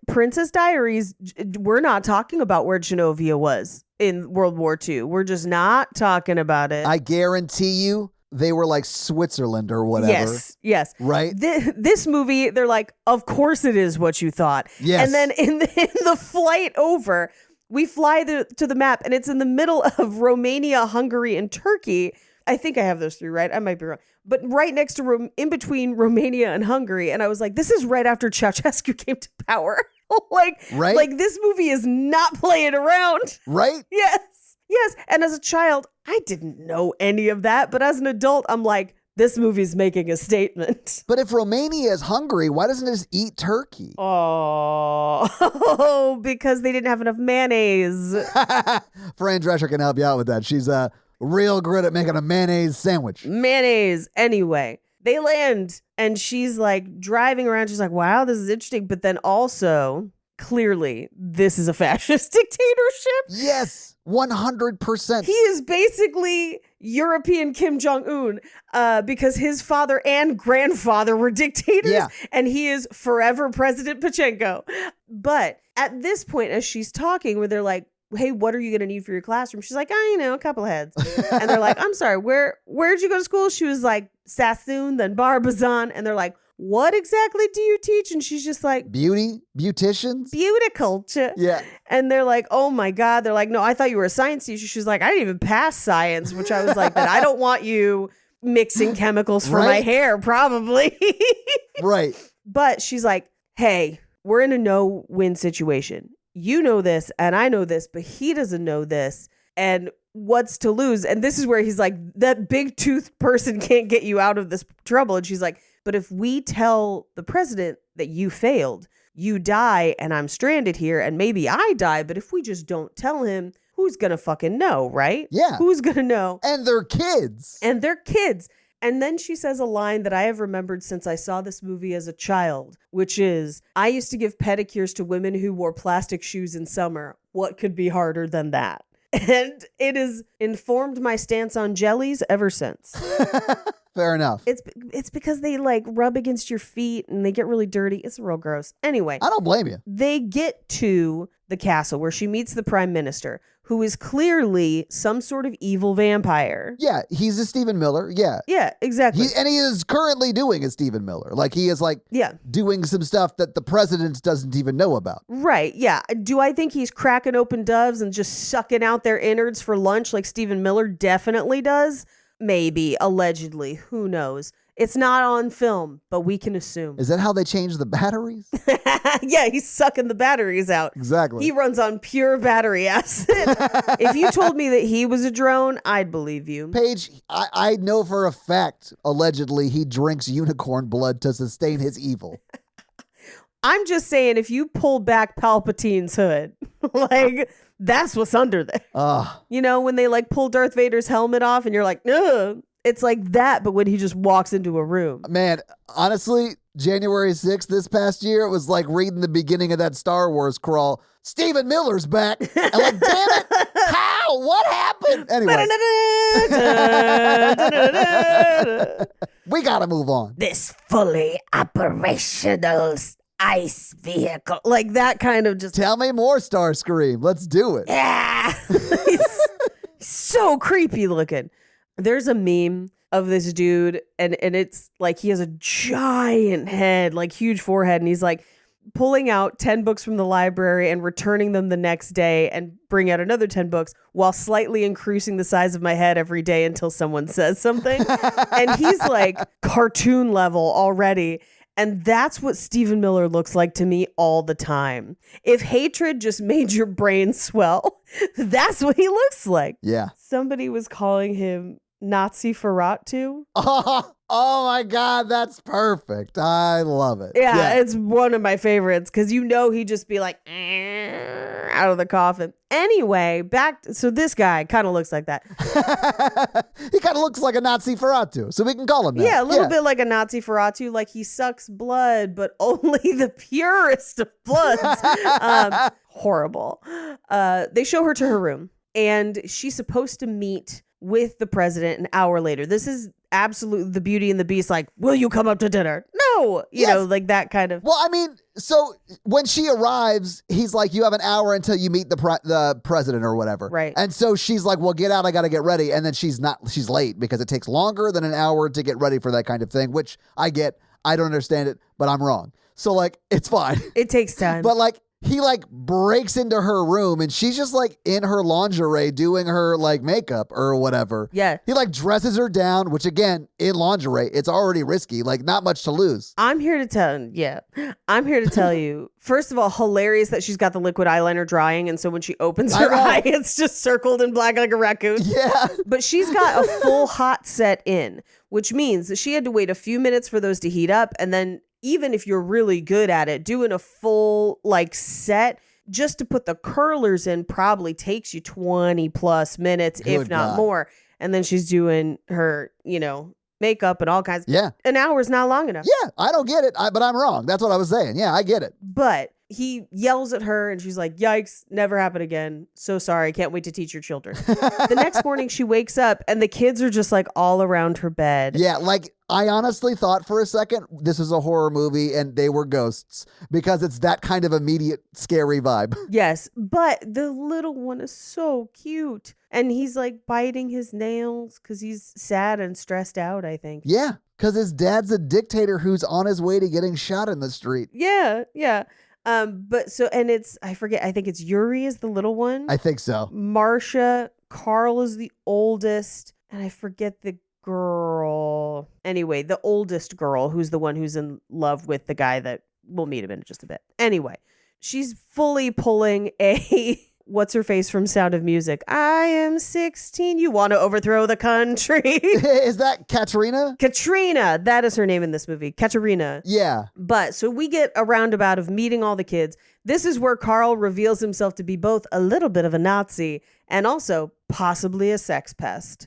Princess Diaries, we're not talking about where Genovia was in World War II. We're just not talking about it. I guarantee you they were like Switzerland or whatever. Yes. Right? This movie, they're like, of course it is what you thought. Yes. And then in the flight over, we fly to the map, and it's in the middle of Romania, Hungary, and Turkey. I think I have those three, right? I might be wrong. But right next to, in between Romania and Hungary. And I was like, this is right after Ceausescu came to power. Like this movie is not playing around. Right? Yes. And as a child, I didn't know any of that. But as an adult, I'm like, this movie's making a statement. But if Romania is hungry, why doesn't it just eat turkey? Oh, because they didn't have enough mayonnaise. Fran Drescher can help you out with that. She's real good at making a mayonnaise sandwich. Mayonnaise. Anyway, they land and she's like driving around. She's like, wow, this is interesting. But then also, clearly, this is a fascist dictatorship. Yes, 100%. He is basically European Kim Jong-un because his father and grandfather were dictators. Yeah. And he is forever President Pachenko. But at this point, as she's talking, where they're like, hey, what are you going to need for your classroom? She's like, a couple heads. And they're like, I'm sorry, where'd you go to school? She was like, Sassoon, then Barbizon. And they're like, what exactly do you teach? And she's just like, beauticians? Beauticulture. Yeah. And they're like, oh my God. They're like, no, I thought you were a science teacher. She's like, I didn't even pass science, which I was like, then I don't want you mixing chemicals for my hair, probably. Right. But she's like, hey, we're in a no-win situation. You know this and I know this, but he doesn't know this. And what's to lose? And this is where he's like, that big tooth person can't get you out of this trouble. And she's like, but if we tell the president that you failed, you die and I'm stranded here and maybe I die. But if we just don't tell him, who's going to fucking know, right? Yeah. Who's going to know? And they're kids. And then she says a line that I have remembered since I saw this movie as a child, which is, I used to give pedicures to women who wore plastic shoes in summer. What could be harder than that? And it has informed my stance on jellies ever since. Fair enough. It's because they like rub against your feet and they get really dirty. It's real gross. Anyway. I don't blame you. They get to the castle where she meets the prime minister, who is clearly some sort of evil vampire. Yeah, he's a Stephen Miller. Yeah. Yeah, exactly. And he is currently doing a Stephen Miller. Like he is doing some stuff that the president doesn't even know about. Right, yeah. Do I think he's cracking open doves and just sucking out their innards for lunch like Stephen Miller definitely does? Maybe, allegedly. Who knows? It's not on film, but we can assume. Is that how they change the batteries? Yeah, he's sucking the batteries out. Exactly. He runs on pure battery acid. If you told me that he was a drone, I'd believe you. Paige, I know for a fact, allegedly, he drinks unicorn blood to sustain his evil. I'm just saying, if you pull back Palpatine's hood, like, that's what's under there. You know, when they like pull Darth Vader's helmet off and you're like, ugh. It's like that, but when he just walks into a room. Man, honestly, January 6th this past year, it was like reading the beginning of that Star Wars crawl. Stephen Miller's back. And like, damn it, how? What happened? Anyway. We gotta move on. This fully operational ice vehicle. Like that kind of just. Tell me more, Starscream. Let's do it. Yeah. He's so creepy looking. There's a meme of this dude and it's like he has a giant head, like huge forehead. And he's like pulling out 10 books from the library and returning them the next day and bring out another 10 books while slightly increasing the size of my head every day until someone says something. And he's like cartoon level already. And that's what Stephen Miller looks like to me all the time. If hatred just made your brain swell, that's what he looks like. Yeah. Somebody was calling him Nazi Ferratu. Oh my God, that's perfect. I love it. Yeah, it's one of my favorites because he'd just be like out of the coffin. Anyway, so this guy kind of looks like that. He kind of looks like a Nazi Ferratu, so we can call him that. Yeah, a little bit like a Nazi Ferratu, like he sucks blood, but only the purest of bloods. Horrible. They show her to her room, and she's supposed to meet with the president an hour later. This is absolutely the Beauty and the Beast, like, will you come up to dinner? No, you know, like that kind of. Well, I mean, so when she arrives, he's like, you have an hour until you meet the president or whatever. Right. And so she's like, well, get out. I got to get ready. And then she's late because it takes longer than an hour to get ready for that kind of thing, which I get. I don't understand it, but I'm wrong. So like, it's fine. It takes time. But like, he like breaks into her room and she's just like in her lingerie doing her like makeup or whatever. Yeah. He like dresses her down, which again, in lingerie, it's already risky, like not much to lose. I'm here to tell you, first of all, hilarious that she's got the liquid eyeliner drying. And so when she opens her eye, it's just circled in black like a raccoon. Yeah. But she's got a full hot set in, which means that she had to wait a few minutes for those to heat up. And then even if you're really good at it, doing a full like set just to put the curlers in probably takes you 20 plus minutes, if not more. And then she's doing her, makeup and all kinds. Yeah. An hour is not long enough. Yeah. I don't get it, but I'm wrong. That's what I was saying. Yeah, I get it. But he yells at her and she's like, yikes, never happen again. So sorry. Can't wait to teach your children. The next morning she wakes up and the kids are just like all around her bed. Yeah. Like I honestly thought for a second this was a horror movie and they were ghosts because it's that kind of immediate scary vibe. Yes. But the little one is so cute. And he's like biting his nails because he's sad and stressed out, I think. Yeah. Because his dad's a dictator who's on his way to getting shot in the street. Yeah. Yeah. But so, and I think it's Yuri is the little one. I think so. Marcia, Carl is the oldest, and I forget the girl. Anyway, the oldest girl who's the one who's in love with the guy that we'll meet him in just a bit. Anyway, she's fully pulling a what's her face from Sound of Music. I am 16. You want to overthrow the country. Is that Katrina? Katrina. That is her name in this movie. Katerina. Yeah. But so we get a roundabout of meeting all the kids. This is where Carl reveals himself to be both a little bit of a Nazi and also possibly a sex pest.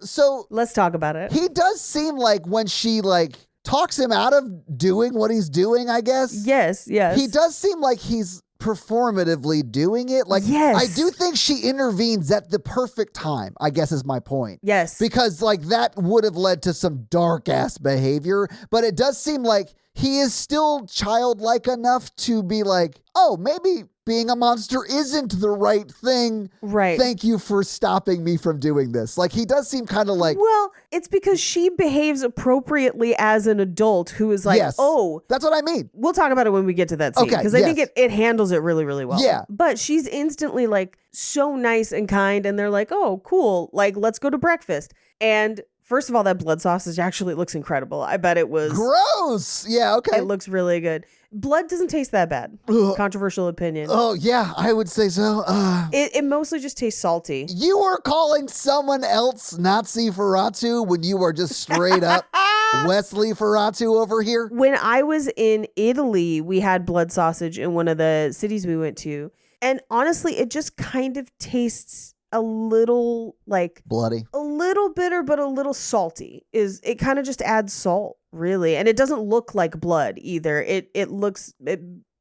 So let's talk about it. He does seem like when she like talks him out of doing what he's doing, I guess. Yes. He does seem like he's performatively doing it. Like, yes. I do think she intervenes at the perfect time, I guess is my point. Yes. Because like that would have led to some dark ass behavior, but it does seem like he is still childlike enough to be like, oh, maybe being a monster isn't the right thing. Right. Thank you for stopping me from doing this. Like, he does seem kind of like... Well, it's because she behaves appropriately as an adult who is like, yes, oh... That's what I mean. We'll talk about it when we get to that scene. Okay, because I think it handles it really, really well. Yeah. But she's instantly like so nice and kind. And they're like, oh, cool. Like, let's go to breakfast. And... first of all, that blood sausage actually looks incredible. I bet it was... gross. Yeah, okay. It looks really good. Blood doesn't taste that bad. Ugh. Controversial opinion. Oh, yeah, I would say so. It mostly just tastes salty. You were calling someone else Nazi Ferratu when you were just straight up Wesley Ferratu over here? When I was in Italy, we had blood sausage in one of the cities we went to. And honestly, it just kind of tastes... a little like bloody, a little bitter, but a little salty. It kind of just adds salt, really, and it doesn't look like blood either. It looks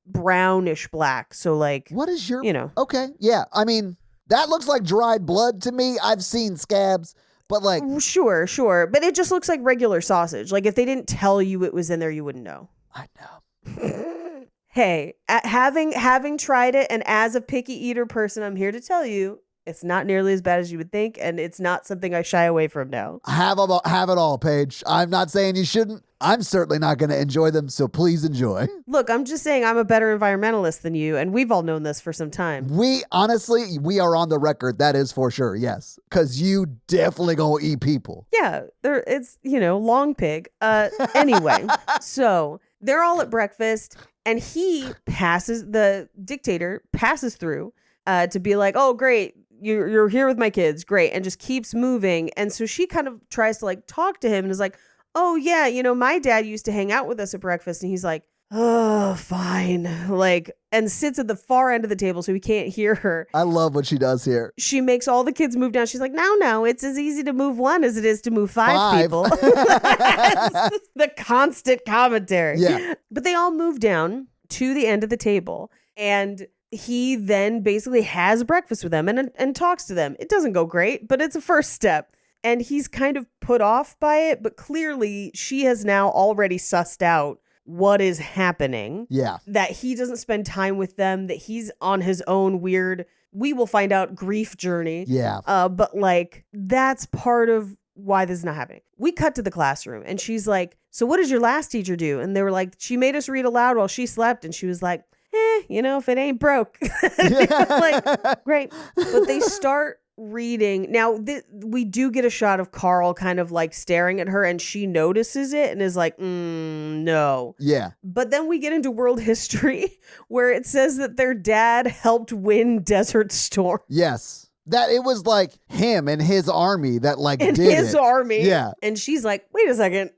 brownish black. So like, what is your? Okay, yeah. I mean, that looks like dried blood to me. I've seen scabs, but like, sure, but it just looks like regular sausage. Like if they didn't tell you it was in there, you wouldn't know. I know. Hey, having tried it, and as a picky eater person, I'm here to tell you. It's not nearly as bad as you would think, and it's not something I shy away from now. Have it all, Paige. I'm not saying you shouldn't. I'm certainly not going to enjoy them, so please enjoy. Look, I'm just saying I'm a better environmentalist than you, and we've all known this for some time. We are on the record. That is for sure, yes. Because you definitely going to eat people. Yeah, it's, long pig. Anyway, so they're all at breakfast, and the dictator passes through to be like, oh, great. you're here with my kids. Great. And just keeps moving. And so she kind of tries to like talk to him and is like, oh yeah, my dad used to hang out with us at breakfast. And he's like, oh, fine. Like, and sits at the far end of the table so he can't hear her. I love what she does here. She makes all the kids move down. She's like, no, it's as easy to move one as it is to move five. People. The constant commentary. Yeah. But they all move down to the end of the table. And he then basically has breakfast with them and talks to them. It doesn't go great, but it's a first step. And he's kind of put off by it, but clearly she has now already sussed out what is happening. Yeah. That he doesn't spend time with them, that he's on his own weird, we will find out, grief journey. Yeah. But like, that's part of why this is not happening. We cut to the classroom and she's like, so what did your last teacher do? And they were like, she made us read aloud while she slept. And she was like, if it ain't broke. Like, great. But they start reading. Now, we do get a shot of Carl kind of like staring at her and she notices it and is like, no. Yeah. But then we get into world history where it says that their dad helped win Desert Storm. Yes. That it was like him and his army that like And did his it. army. Yeah. And she's like, wait a second.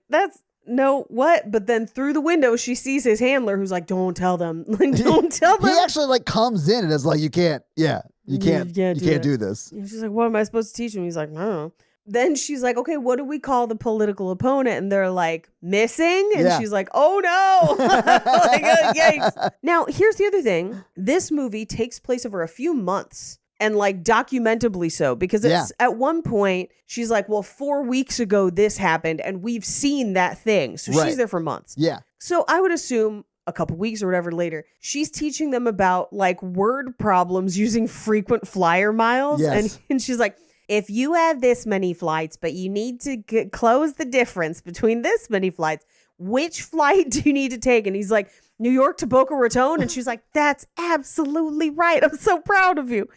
No, what? But then through the window, she sees his handler who's like, don't tell them. Like, don't tell them. He actually like comes in and is like, you can't do this. And she's like, what am I supposed to teach him? He's like, I don't know. Then she's like, okay, what do we call the political opponent? And they're like, missing? And she's like, oh no. Like, yikes. Now, here's the other thing. This movie takes place over a few months. And like documentably so, because it's at one point she's like, well, 4 weeks ago this happened and we've seen that thing. So she's there for months. Yeah. So I would assume a couple weeks or whatever later, she's teaching them about like word problems using frequent flyer miles. Yes. And she's like, if you have this many flights, but you need to close the difference between this many flights, which flight do you need to take? And he's like, New York to Boca Raton. And she's like, that's absolutely right. I'm so proud of you.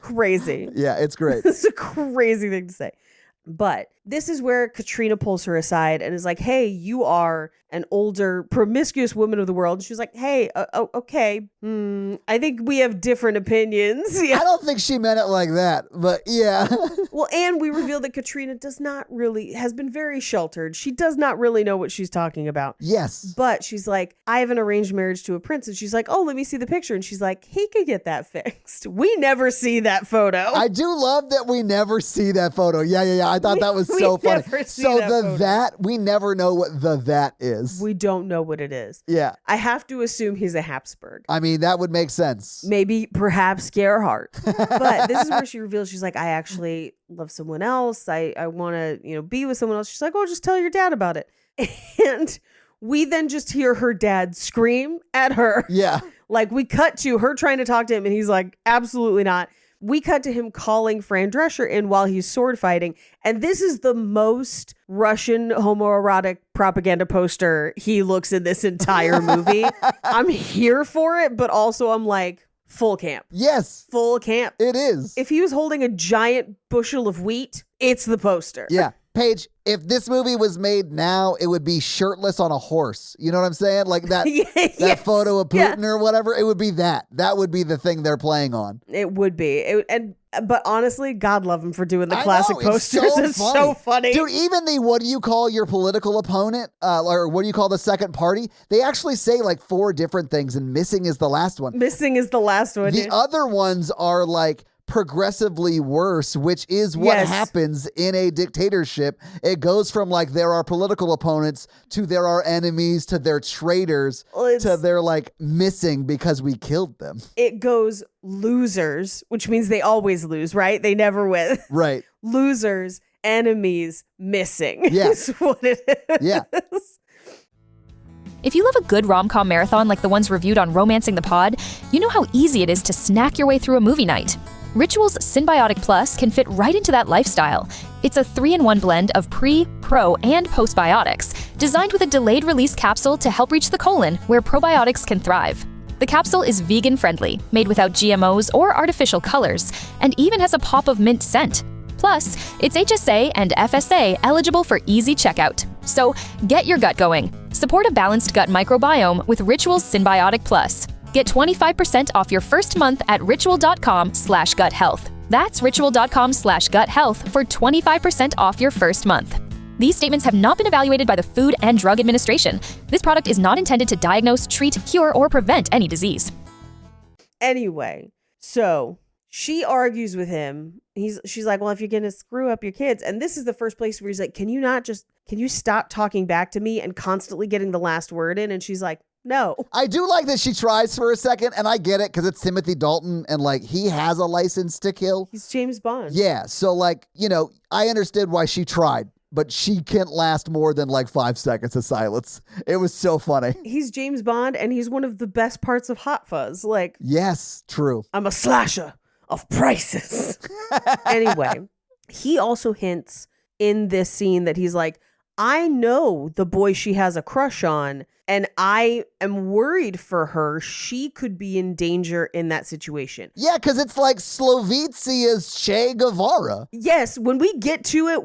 Crazy. Yeah, it's great. It's a crazy thing to say. But this is where Katrina pulls her aside and is like, hey, you are an older, promiscuous woman of the world. And she's like, hey, okay. I think we have different opinions. I don't think she meant it like that, but yeah. Well, and we reveal that Katrina has been very sheltered. She does not really know what she's talking about. Yes. But she's like, I have an arranged marriage to a prince. And she's like, oh, let me see the picture. And she's like, he could get that fixed. We never see that photo. I do love that we never see that photo. Yeah. I thought that was so funny. So that, we never know what that is. We don't know what it is. Yeah. I have to assume he's a Habsburg. I mean, that would make sense. Maybe, perhaps Gerhardt. But this is where she reveals, she's like, I actually love someone else. I want to, be with someone else. She's like, oh, just tell your dad about it. And we then just hear her dad scream at her. Yeah. Like, we cut to her trying to talk to him and he's like, absolutely not. We cut to him calling Fran Drescher in while he's sword fighting. And this is the most Russian homoerotic propaganda poster he looks in this entire movie. I'm here for it, but also I'm like, full camp. Yes. Full camp. It is. If he was holding a giant bushel of wheat, it's the poster. Yeah. Paige, if this movie was made now, it would be shirtless on a horse. You know what I'm saying? Like that, that photo of Putin or whatever. It would be that. That would be the thing they're playing on. It would be. But honestly, God love him for doing the classic posters. It's so funny. Dude, even the what do you call your political opponent? Or what do you call the second party? They actually say like 4 different things and missing is the last one. Missing is the last one. The other ones are like progressively worse, which is what happens in a dictatorship. It goes from like there are political opponents to there are enemies to they're traitors to they're like missing because we killed them. It goes losers, which means they always lose, right? They never win. Right. Losers, enemies, missing. Yeah. Is what it is. Yeah. If you love a good rom-com marathon like the ones reviewed on Romancing the Pod, you know how easy it is to snack your way through a movie night. Ritual's Synbiotic Plus can fit right into that lifestyle. It's a 3-in-1 blend of pre, pro, and postbiotics, designed with a delayed release capsule to help reach the colon, where probiotics can thrive. The capsule is vegan-friendly, made without GMOs or artificial colors, and even has a pop of mint scent. Plus, it's HSA and FSA eligible for easy checkout. So, get your gut going. Support a balanced gut microbiome with Ritual's Synbiotic Plus. Get 25% off your first month at ritual.com/guthealth. That's ritual.com/guthealth for 25% off your first month. These statements have not been evaluated by the Food and Drug Administration. This product is not intended to diagnose, treat, cure, or prevent any disease. Anyway, so she argues with him. She's like, well, if you're going to screw up your kids. And this is the first place where he's like, can you stop talking back to me and constantly getting the last word in? And she's like, no. I do like that she tries for a second, and I get it because it's Timothy Dalton, and like he has a license to kill. He's James Bond. Yeah, so like, I understood why she tried, but she can't last more than like 5 seconds of silence. It was so funny. He's James Bond, and he's one of the best parts of Hot Fuzz. Like, yes, true. I'm a slasher of prices. Anyway, he also hints in this scene that he's like, I know the boy she has a crush on, and I am worried for her. She could be in danger in that situation. Yeah, because it's like Slovitsia's Che Guevara. Yes, when we get to it,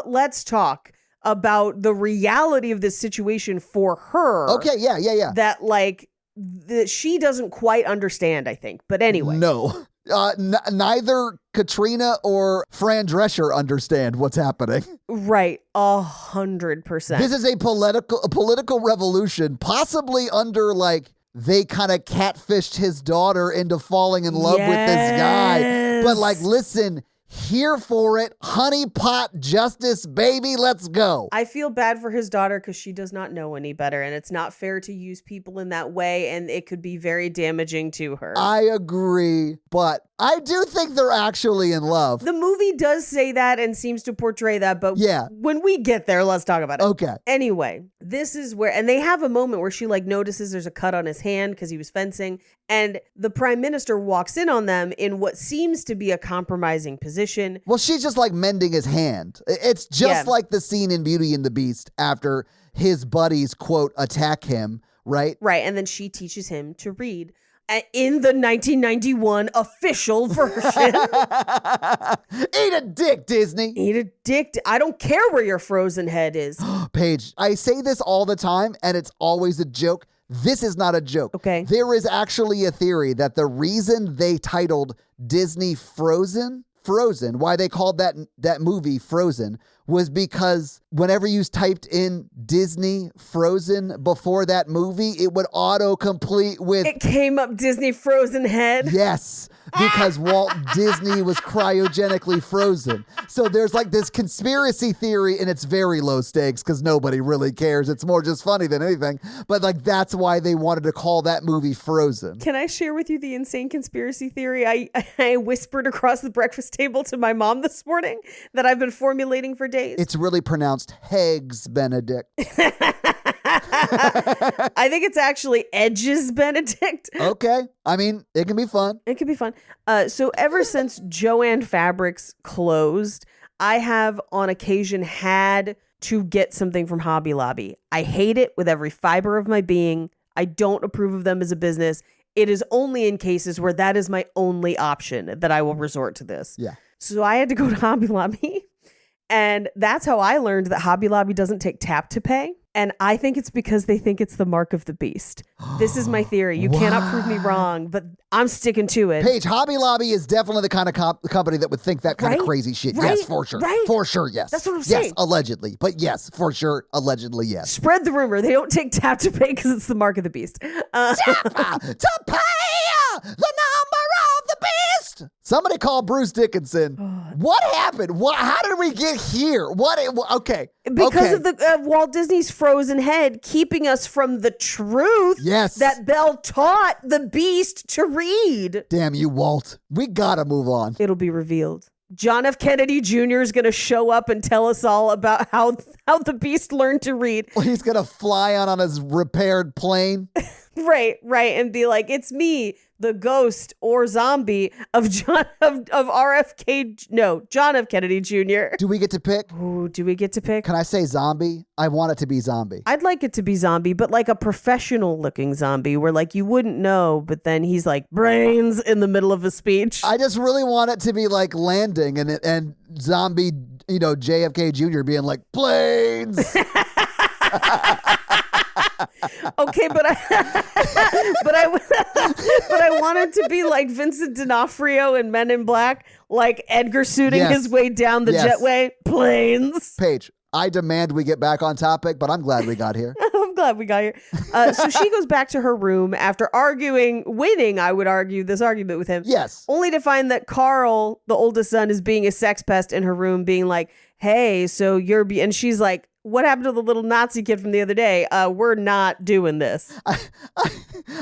let's talk about the reality of this situation for her. Okay, yeah. That that she doesn't quite understand, I think. But anyway. No. Neither Katrina or Fran Drescher understand what's happening. Right, 100%. This is a political revolution, possibly under they kind of catfished his daughter into falling in love with this guy. But listen, here for it, honeypot justice, baby, let's go. I feel bad for his daughter because she does not know any better, and it's not fair to use people in that way, and it could be very damaging to her. I agree, but I do think they're actually in love. The movie does say that and seems to portray that, but when we get there, let's talk about it. Okay. Anyway, this is where, and they have a moment where she notices there's a cut on his hand because he was fencing, and the prime minister walks in on them in what seems to be a compromising position. Well, she's just mending his hand. It's just like the scene in Beauty and the Beast after his buddies, quote, attack him, right? Right, and then she teaches him to read. In the 1991 official version. Eat a dick, Disney. Eat a dick. I don't care where your frozen head is. Paige, I say this all the time, and it's always a joke. This is not a joke. Okay. There is actually a theory that the reason they titled Disney Frozen, why they called that movie Frozen, was because whenever you typed in Disney Frozen before that movie, it would auto-complete with... It came up Disney Frozen head? Yes, because Walt Disney was cryogenically frozen. So there's this conspiracy theory, and it's very low stakes because nobody really cares. It's more just funny than anything. But that's why they wanted to call that movie Frozen. Can I share with you the insane conspiracy theory I whispered across the breakfast table to my mom this morning that I've been formulating for days? It's really pronounced Heggs Benedict. I think it's actually Edges Benedict. Okay. I mean, it can be fun. It can be fun. So ever since Joann Fabrics closed, I have on occasion had to get something from Hobby Lobby. I hate it with every fiber of my being. I don't approve of them as a business. It is only in cases where that is my only option that I will resort to this. Yeah. So I had to go to Hobby Lobby. And that's how I learned that Hobby Lobby doesn't take tap to pay. And I think it's because they think it's the mark of the beast. This is my theory. You cannot prove me wrong, but I'm sticking to it. Paige, Hobby Lobby is definitely the kind of company that would think that kind of crazy shit. Right? Yes, for sure. Right? For sure, yes. That's what I'm saying. Yes, allegedly. But yes, for sure, allegedly, yes. Spread the rumor. They don't take tap to pay because it's the mark of the beast. To pay the number of the beast. Somebody call Bruce Dickinson. What happened? How did we get here? Okay. Because of the Walt Disney's frozen head keeping us from the truth that Belle taught the beast to read. Damn you, Walt. We gotta move on. It'll be revealed. John F. Kennedy Jr. is going to show up and tell us all about how the beast learned to read. Well, he's going to fly on his repaired plane. Right. And be like, it's me, the ghost or zombie of John F. Kennedy Jr. Do we get to pick? Ooh, do we get to pick? Can I say zombie? I want it to be zombie. I'd like it to be zombie, but a professional looking zombie where you wouldn't know, but then he's brains in the middle of a speech. I just really want it to be landing and zombie, JFK Jr. being like, planes. Okay, but I wanted to be like Vincent D'Onofrio in Men in Black, like Edgar suiting Yes. his way down the Yes. jetway. Planes. Paige, I demand we get back on topic, but I'm glad we got here. I'm glad we got here. So she goes back to her room after winning, I would argue, this argument with him. Yes. Only to find that Carl, the oldest son, is being a sex pest in her room, being like, hey, so and she's like, what happened to the little Nazi kid from the other day? We're not doing this.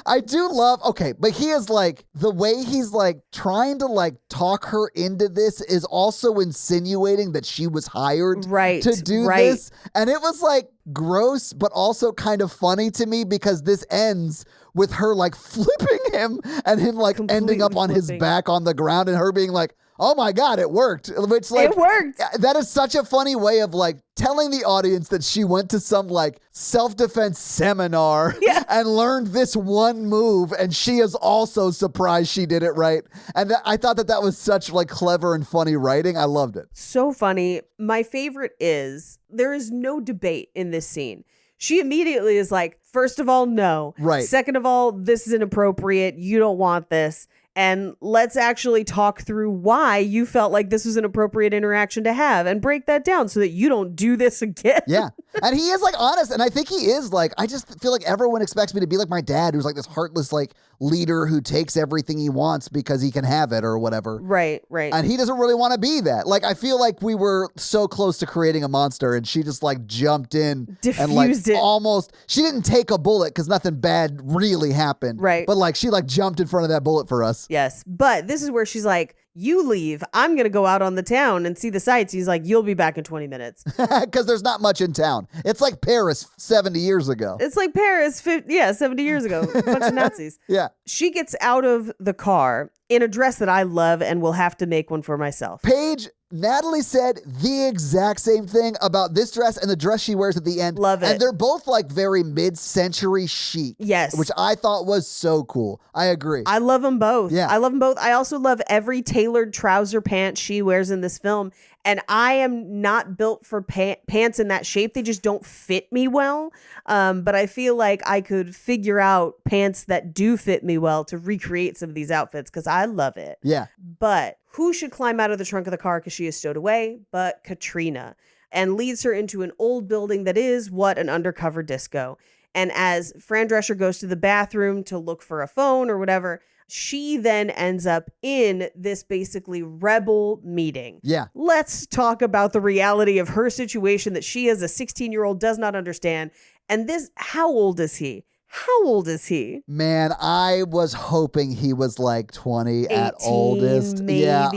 I do love, okay, but he is like, the way he's like trying to like talk her into this is also insinuating that she was hired to do this. And it was like gross, but also kind of funny to me because this ends with her like flipping him and him like ending up on his back on the ground and her being like, oh my God, it worked. Which, like, it worked. That is such a funny way of like telling the audience that she went to some like self-defense seminar and learned this one move, and she is also surprised she did it right. And I thought that was such like clever and funny writing. I loved it. So funny. My favorite is there is no debate in this scene. She immediately is like, first of all, no. Right. Second of all, this is inappropriate. You don't want this. And let's actually talk through why you felt like this was an appropriate interaction to have and break that down so that you don't do this again. Yeah. And he is like honest. And I think he is like, I just feel like everyone expects me to be like my dad, who's like this heartless like leader who takes everything he wants because he can have it or whatever. Right. And he doesn't really want to be that. Like, I feel like we were so close to creating a monster and she just like jumped in and like Diffused it. almost, she didn't take a bullet because nothing bad really happened. Right. But like she like jumped in front of that bullet for us. Yes. But this is where she's like, you leave. I'm going to go out on the town and see the sights. He's like, you'll be back in 20 minutes. Because there's not much in town. It's like Paris 70 years ago. It's like Paris, 70 years ago. A bunch of Nazis. Yeah. She gets out of the car in a dress that I love and will have to make one for myself. Paige, Natalie said the exact same thing about this dress and the dress she wears at the end. Love it. And they're both like very mid-century chic. Yes. Which I thought was so cool. I agree. I love them both. Yeah. I love them both. I also love every tailored trouser pant she wears in this film. And I am not built for pants in that shape. They just don't fit me well. But I feel like I could figure out pants that do fit me well to recreate some of these outfits because I love it. Yeah. But who should climb out of the trunk of the car because she is stowed away but Katrina, and leads her into an old building that is an undercover disco. And as Fran Drescher goes to the bathroom to look for a phone or whatever, she then ends up in this basically rebel meeting. Yeah. Let's talk about the reality of her situation that she as a 16-year-old does not understand. And this, how old is he? How old is he? Man, I was hoping he was like 20 at 18, oldest. maybe. Yeah,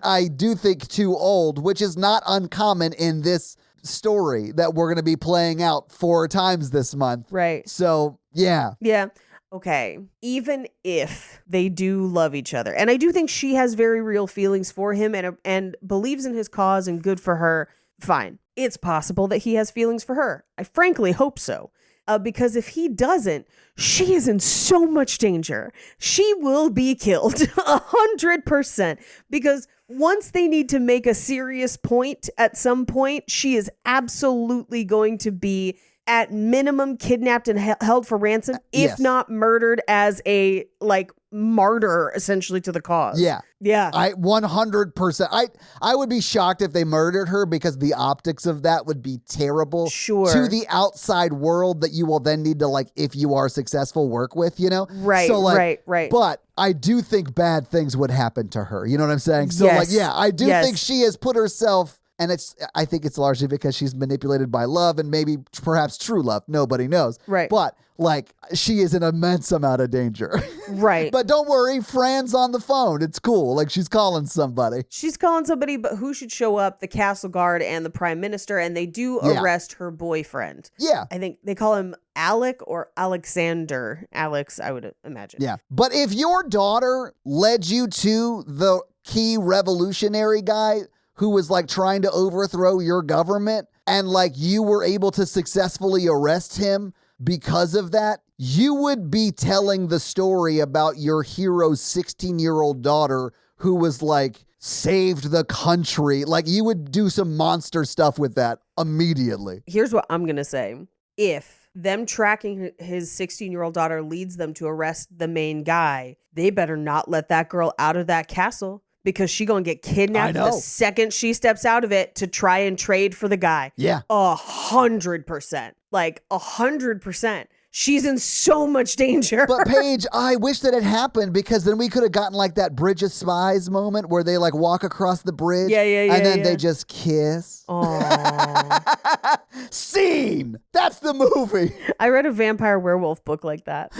I do think too old, which is not uncommon in this story that we're going to be playing out 4 times this month. Right. So, yeah. Yeah. Okay. Even if they do love each other, and I do think she has very real feelings for him and believes in his cause and good for her, fine. It's possible that he has feelings for her. I frankly hope so. Because if he doesn't, she is in so much danger. She will be killed 100%. Because once they need to make a serious point at some point, she is absolutely going to be at minimum kidnapped and held for ransom, if Yes. not murdered as a martyr essentially to the cause. Yeah. Yeah. I 100%. I would be shocked if they murdered her because the optics of that would be terrible. Sure. To the outside world that you will then need to if you are successful, work with, you know? Right, So right. But I do think bad things would happen to her. You know what I'm saying? So Yes. I do Yes. think she has put herself, and I think it's largely because she's manipulated by love and maybe perhaps true love. Nobody knows. Right. But she is an immense amount of danger. Right. But don't worry, Fran's on the phone. It's cool. She's calling somebody. She's calling somebody, but who should show up? The castle guard and the prime minister, and they do arrest her boyfriend. Yeah. I think they call him Alec or Alexander. Alex, I would imagine. Yeah. But if your daughter led you to the key revolutionary guy who was trying to overthrow your government and you were able to successfully arrest him because of that, you would be telling the story about your hero's 16-year-old daughter who was saved the country. You would do some monster stuff with that immediately. Here's what I'm going to say. If them tracking his 16-year-old daughter leads them to arrest the main guy. They better not let that girl out of that castle because she gonna get kidnapped the second she steps out of it to try and trade for the guy. Yeah. 100%. Like 100%. She's in so much danger. But Paige, I wish that it happened because then we could have gotten like that Bridge of Spies moment where they like walk across the bridge. And then they just kiss. Aww. Scene. That's the movie. I read a vampire werewolf book like that.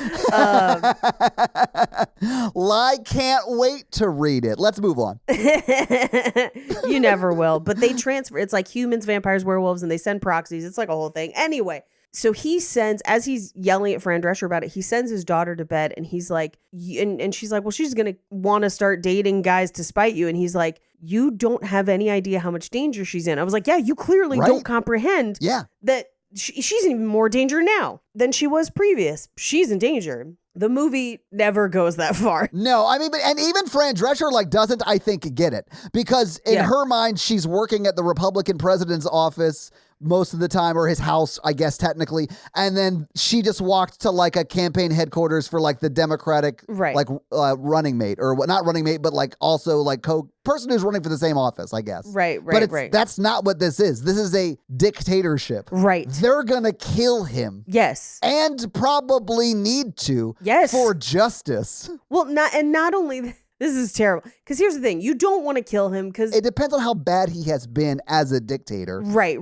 I can't wait to read it. Let's move on. You never will. But they transfer. It's like humans, vampires, werewolves, and they send proxies. It's like a whole thing. Anyway. So he sends, as he's yelling at Fran Drescher about it, he sends his daughter to bed and he's like, and she's like, well, she's going to want to start dating guys to spite you. And he's like, you don't have any idea how much danger she's in. I was like, yeah, you clearly don't comprehend that she's in even more danger now than she was previous. She's in danger. The movie never goes that far. No, I mean, and even Fran Drescher like doesn't, I think, get it because in her mind, she's working at the Republican president's office most of the time, or his house, I guess, technically. And then she just walked to like a campaign headquarters for like the Democratic, like running mate, or not running mate, but like also like person who's running for the same office, I guess. But that's not what this is. This is a dictatorship. Right. They're going to kill him. Yes. And probably need to. Yes. For justice. Well, not only this is terrible. Because here's the thing. You don't want to kill him because it depends on how bad he has been as a dictator. Right.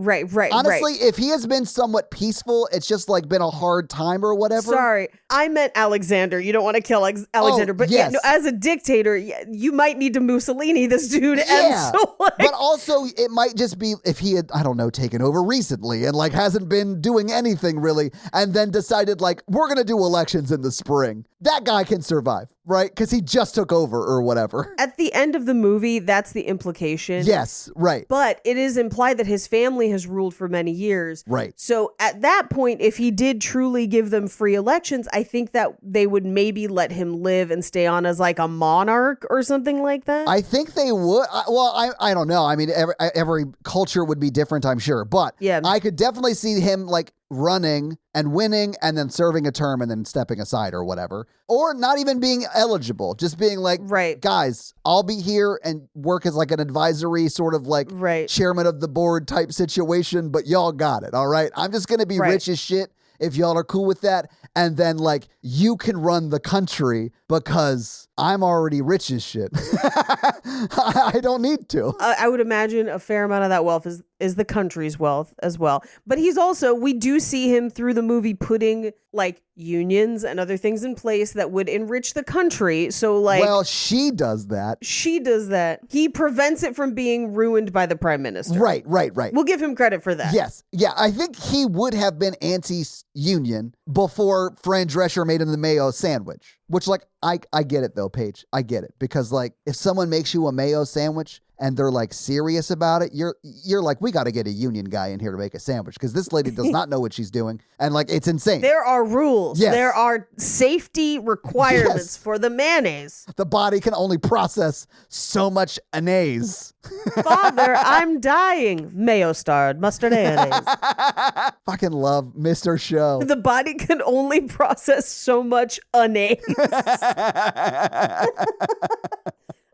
Honestly, if he has been somewhat peaceful, it's just like been a hard time or whatever. Sorry. I meant Alexander. You don't want to kill Alexander. But yes. As a dictator, you might need to Mussolini this dude. Yeah. And so, but also it might just be if he had, I don't know, taken over recently and like hasn't been doing anything really and then decided like, we're going to do elections in the spring. That guy can survive, right? Because he just took over or whatever. At the end of the movie, that's the implication. Yes, right. But it is implied that his family has ruled for many years. Right. So at that point, if he did truly give them free elections, I think that they would maybe let him live and stay on as like a monarch or something like that. I think they would. I don't know. I mean, every culture would be different, I'm sure. But I could definitely see him like running and winning and then serving a term and then stepping aside or whatever. Or not even being eligible, just being like, guys, I'll be here and work as like an advisory sort of like chairman of the board type situation, but y'all got it, all right? I'm just going to be rich as shit if y'all are cool with that. And then like, you can run the country because I'm already rich as shit. I don't need to. I would imagine a fair amount of that wealth is the country's wealth as well. But he's also, we do see him through the movie putting like unions and other things in place that would enrich the country. So like, well, she does that. He prevents it from being ruined by the prime minister. Right. We'll give him credit for that. Yes. Yeah. I think he would have been anti-union before Fran Drescher made him the mayo sandwich, which like, I get it though, Paige. I get it. Because like, if someone makes you a mayo sandwich and they're like serious about it, you're like, we got to get a union guy in here to make a sandwich because this lady does not know what she's doing. And like, it's insane. There are rules. Yes. There are safety requirements for the mayonnaise. The body can only process so much mayonnaise. Father, I'm dying. Mayo starred mustard mayonnaise. Fucking love Mr. Show. The body can only process so much mayonnaise.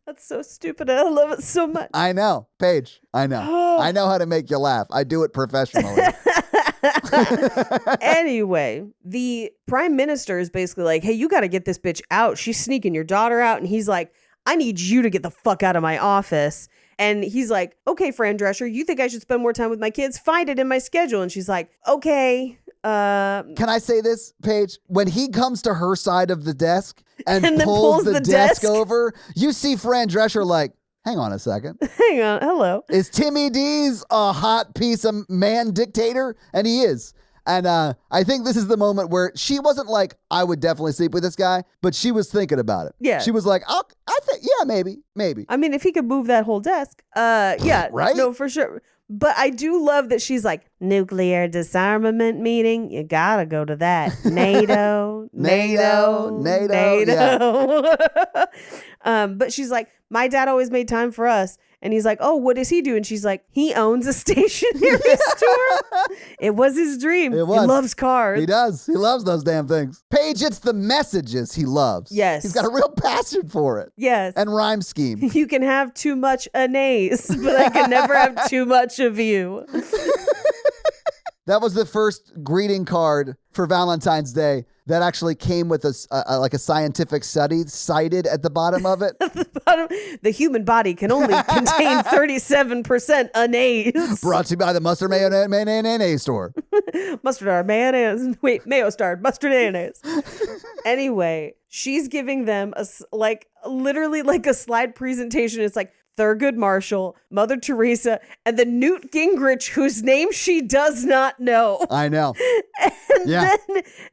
That's so stupid. I love it so much. I know, Paige. I know. I know how to make you laugh. I do it professionally. Anyway, the prime minister is basically like, hey, you got to get this bitch out. She's sneaking your daughter out. And he's like, I need you to get the fuck out of my office. And he's like, okay, Fran Drescher, you think I should spend more time with my kids? Find it in my schedule. And she's like, okay. Can I say this, Paige? When he comes to her side of the desk and pulls the desk over, you see Fran Drescher like, hang on a second. Hang on. Hello. Is Timmy D's a hot piece of man dictator? And he is. And I think this is the moment where she wasn't like, I would definitely sleep with this guy, but she was thinking about it. Yeah. She was like, I think, yeah, maybe. I mean, if he could move that whole desk, yeah. Right? No, for sure. But I do love that she's like, nuclear disarmament meeting. You gotta go to that. NATO. Yeah. But she's like, my dad always made time for us. And he's like, oh, what does he do? And she's like, he owns a stationery store. It was his dream. It was. He loves cars. He does. He loves those damn things. Paige, it's the messages he loves. Yes. He's got a real passion for it. Yes. And rhyme scheme. You can have too much anaise, but I can never have too much of you. That was the first greeting card for Valentine's Day that actually came with a scientific study cited at the bottom of it. The human body can only contain 37% anaise. Brought to you by the Mustard Mayonnaise store. Mustard mayonnaise. Wait, mayo starred mustard mayonnaise. Anyway, she's giving them literally a slide presentation. It's like Thurgood Marshall, Mother Teresa, and the Newt Gingrich, whose name she does not know. I know.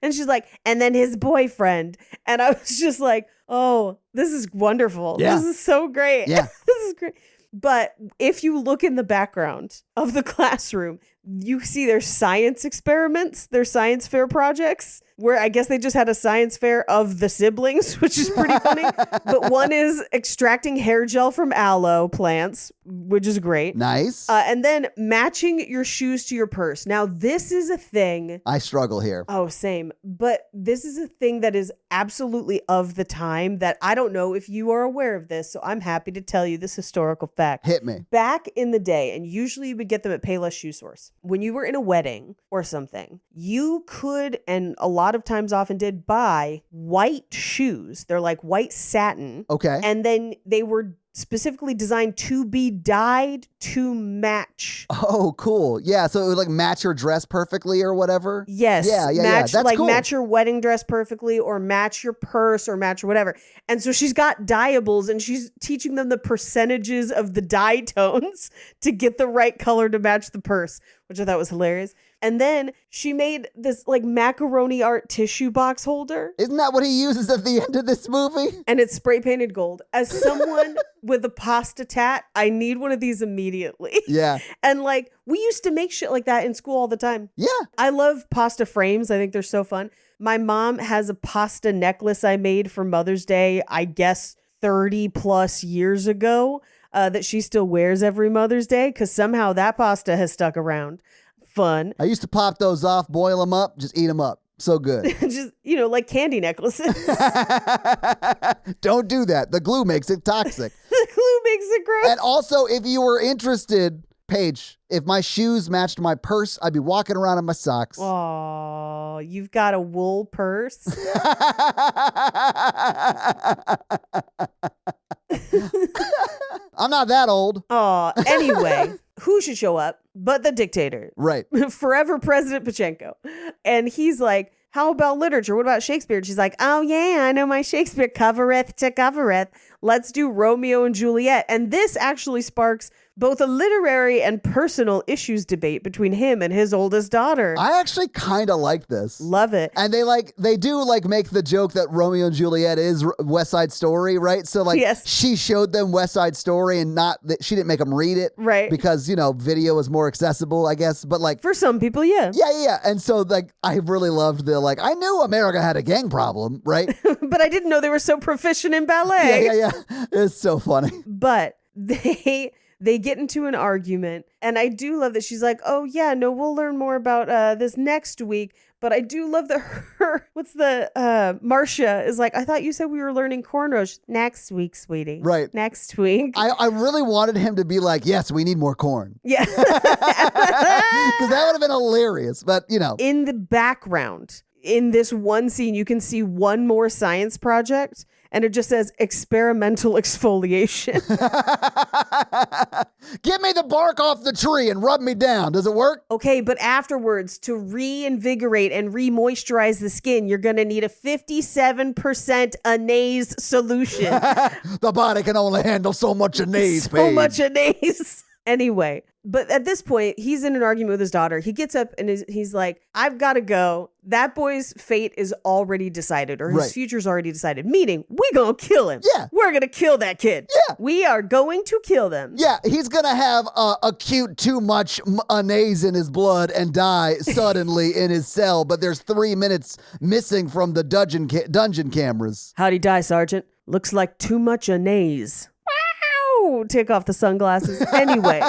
And she's like, and then his boyfriend. And I was just like, oh, this is wonderful. Yeah. This is so great. Yeah. This is great. But if you look in the background of the classroom, you see their science experiments, their science fair projects, where I guess they just had a science fair of the siblings, which is pretty funny. But one is extracting hair gel from aloe plants, which is great. Nice. And then matching your shoes to your purse. Now, this is a thing. I struggle here. Oh, same. But this is a thing that is absolutely of the time that I don't know if you are aware of this. So I'm happy to tell you this historical fact. Hit me. Back in the day, and usually you would get them at Payless Shoe Source, when you were in a wedding or something, you could, and a lot of times often did, buy white shoes. They're like white satin. Okay. And then they were specifically designed to be dyed to match. Oh, cool. Yeah, so it would like match your dress perfectly or whatever? Yes. Yeah. Match, That's like cool. match your wedding dress perfectly or match your purse or match or whatever. And so she's got dyeables and she's teaching them the percentages of the dye tones to get the right color to match the purse, which I thought was hilarious. And then she made this like macaroni art tissue box holder. Isn't that what he uses at the end of this movie? And it's spray painted gold. As someone with a pasta tat, I need one of these immediately. Yeah. And like, we used to make shit like that in school all the time. Yeah. I love pasta frames. I think they're so fun. My mom has a pasta necklace I made for Mother's Day, I guess 30 plus years ago, that she still wears every Mother's Day because somehow that pasta has stuck around. Fun. I used to pop those off, boil them up, just eat them up. So good. Just, like candy necklaces. Don't do that. The glue makes it toxic. The glue makes it gross. And also, if you were interested, Paige, if my shoes matched my purse, I'd be walking around in my socks. Oh, you've got a wool purse. I'm not that old. Oh, anyway, who should show up but the dictator? Right. Forever President Pachenko. And he's like, how about literature? What about Shakespeare? And she's like, oh yeah, I know my Shakespeare covereth to covereth. Let's do Romeo and Juliet. And this actually sparks both a literary and personal issues debate between him and his oldest daughter. I actually kind of like this. Love it. And they do make the joke that Romeo and Juliet is West Side Story, right? So Yes. she showed them West Side Story and she didn't make them read it. Right. Because, video is more accessible, I guess. But for some people, yeah. Yeah. And so I really loved I knew America had a gang problem, right? But I didn't know they were so proficient in ballet. Yeah. It's so funny. But they get into an argument. And I do love that she's like, oh yeah, no, we'll learn more about this next week. But I do love that Marcia is like, I thought you said we were learning cornrows next week, sweetie. Right. Next week. I really wanted him to be like, yes, we need more corn. Yeah. Because that would have been hilarious. But, In the background, in this one scene, you can see one more science project. And it just says experimental exfoliation. Get me the bark off the tree and rub me down. Does it work? Okay, but afterwards, to reinvigorate and re-moisturize the skin, you're going to need a 57% anaise solution. The body can only handle so much anaise, So babe. much anaise. Anyway, but at this point, he's in an argument with his daughter. He gets up and he's like, I've got to go. That boy's fate is already decided, or his Right. future's already decided, meaning we gonna kill him. Yeah. We're gonna kill that kid. Yeah. We are going to kill them. Yeah, he's going to have acute too much anaise in his blood and die suddenly in his cell, but there's 3 minutes missing from the dungeon cameras. How'd he die, Sergeant? Looks like too much anaise. Wow! Ooh, take off the sunglasses. Anyway.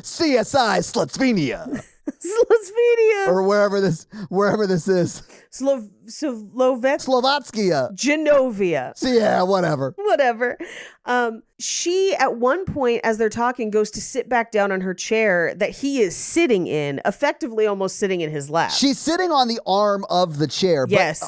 CSI Slovenia. Slovenia. Or wherever this is. Slovakia. Genovia. So yeah, whatever. Whatever. She, at one point, as they're talking, goes to sit back down on her chair that he is sitting in, effectively almost sitting in his lap. She's sitting on the arm of the chair, but Yes.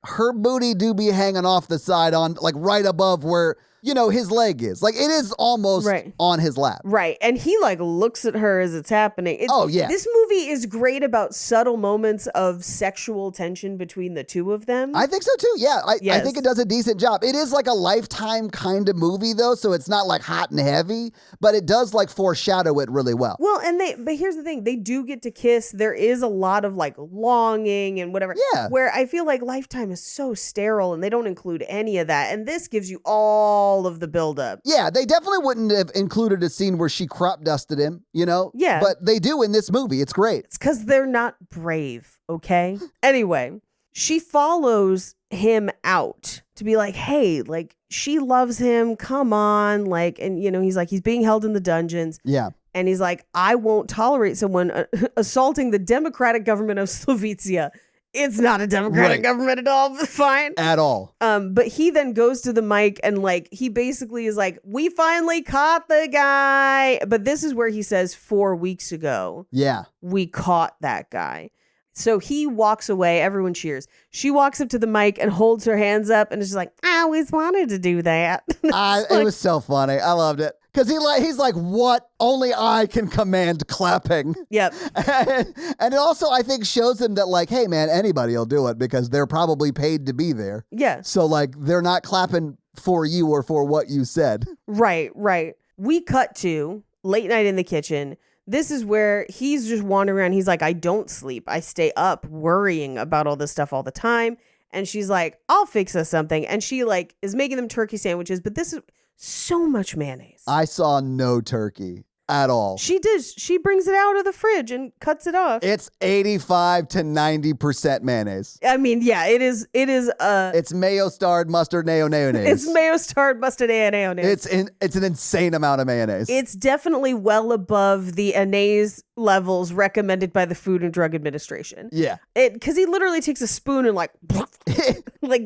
her booty do be hanging off the side on, like, right above where, you know, his leg is. Like, it is almost on his lap. Right. And he, like, looks at her as it's happening. Oh, yeah. This movie is great about subtle moments of sexual tension between the two of them. I think so, too. Yeah. I Yes. think it does a decent job. It is like a Lifetime kind of movie, though, so it's not, like, hot and heavy, but it does, like, foreshadow it really well. Well, but here's the thing. They do get to kiss. There is a lot of, like, longing and whatever. Yeah. Where I feel like Lifetime is so sterile and they don't include any of that. And this gives you all of the buildup. Yeah, they definitely wouldn't have included a scene where she crop dusted him, you know? Yeah. But they do in this movie. It's great. It's because they're not brave, okay? Anyway, she follows him out to be like, hey, like, she loves him. Come on. Like, and, you know, he's like, he's being held in the dungeons. Yeah. And he's like, I won't tolerate someone assaulting the democratic government of Slovakia. It's not a democratic government at all, but fine. At all. But he then goes to the mic and, like, he basically is like, we finally caught the guy. But this is where he says 4 weeks ago, Yeah. we caught that guy. So he walks away. Everyone cheers. She walks up to the mic and holds her hands up and is just like, I always wanted to do that. It was so funny. I loved it. Because he's like, what? Only I can command clapping. Yep. And it also, I think, shows him that, like, hey, man, anybody will do it because they're probably paid to be there. Yeah. So, like, they're not clapping for you or for what you said. Right. We cut to late night in the kitchen. This is where he's just wandering around. He's like, I don't sleep. I stay up worrying about all this stuff all the time. And she's like, I'll fix us something. And she, like, is making them turkey sandwiches. But this is so much mayonnaise. I saw no turkey at all. She does. She brings it out of the fridge and cuts it off. It's 85 to 90% mayonnaise. I mean, yeah, it is. It's mayo starred mustard mayonnaise. It's mayo starred mustard mayonnaise. It's an insane amount of mayonnaise. It's definitely well above the anise levels recommended by the Food and Drug Administration. Yeah. Because he literally takes a spoon and like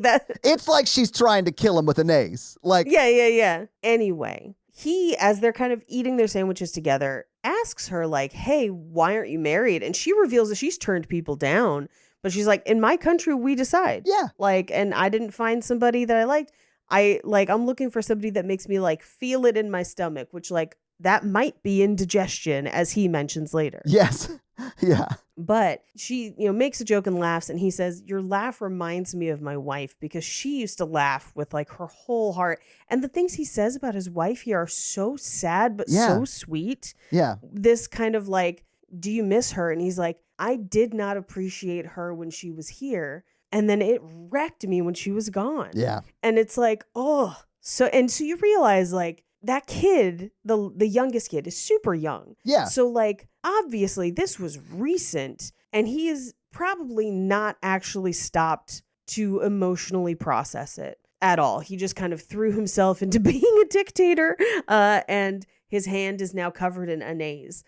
that. It's like she's trying to kill him with anise. Like, Yeah. Anyway, he, as they're kind of eating their sandwiches together, asks her, like, hey, why aren't you married? And she reveals that she's turned people down. But she's like, in my country, we decide. Yeah. Like, and I didn't find somebody that I liked. I'm looking for somebody that makes me, like, feel it in my stomach, which, like, that might be indigestion, as he mentions later. yes. Yeah. But she, makes a joke and laughs. And he says, your laugh reminds me of my wife because she used to laugh with, like, her whole heart. And the things he says about his wife here are so sad, but so sweet. Yeah. This kind of like, do you miss her? And he's like, I did not appreciate her when she was here. And then it wrecked me when she was gone. Yeah. And it's like, oh, so you realize, like, that kid, the youngest kid, is super young. Yeah. So, like, obviously this was recent and he is probably not actually stopped to emotionally process it at all. He just kind of threw himself into being a dictator and his hand is now covered in anise.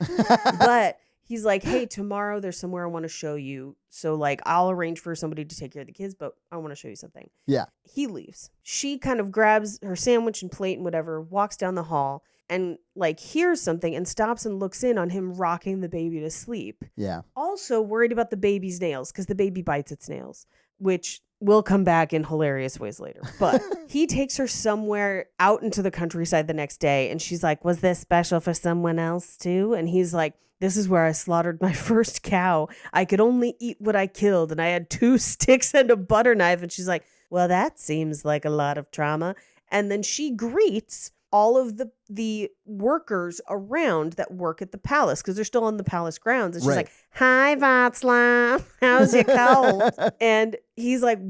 But he's like, hey, tomorrow there's somewhere I want to show you. So, like, I'll arrange for somebody to take care of the kids, but I want to show you something. Yeah. He leaves. She kind of grabs her sandwich and plate and whatever, walks down the hall and, like, hears something and stops and looks in on him rocking the baby to sleep. Yeah. Also worried about the baby's nails because the baby bites its nails, which will come back in hilarious ways later. But he takes her somewhere out into the countryside the next day and she's like, was this special for someone else too? And he's like, this is where I slaughtered my first cow. I could only eat what I killed, and I had 2 sticks and a butter knife. And she's like, well, that seems like a lot of trauma. And then she greets all of the workers around that work at the palace because they're still on the palace grounds. And she's like, hi, Václav. How's your cold? And he's like,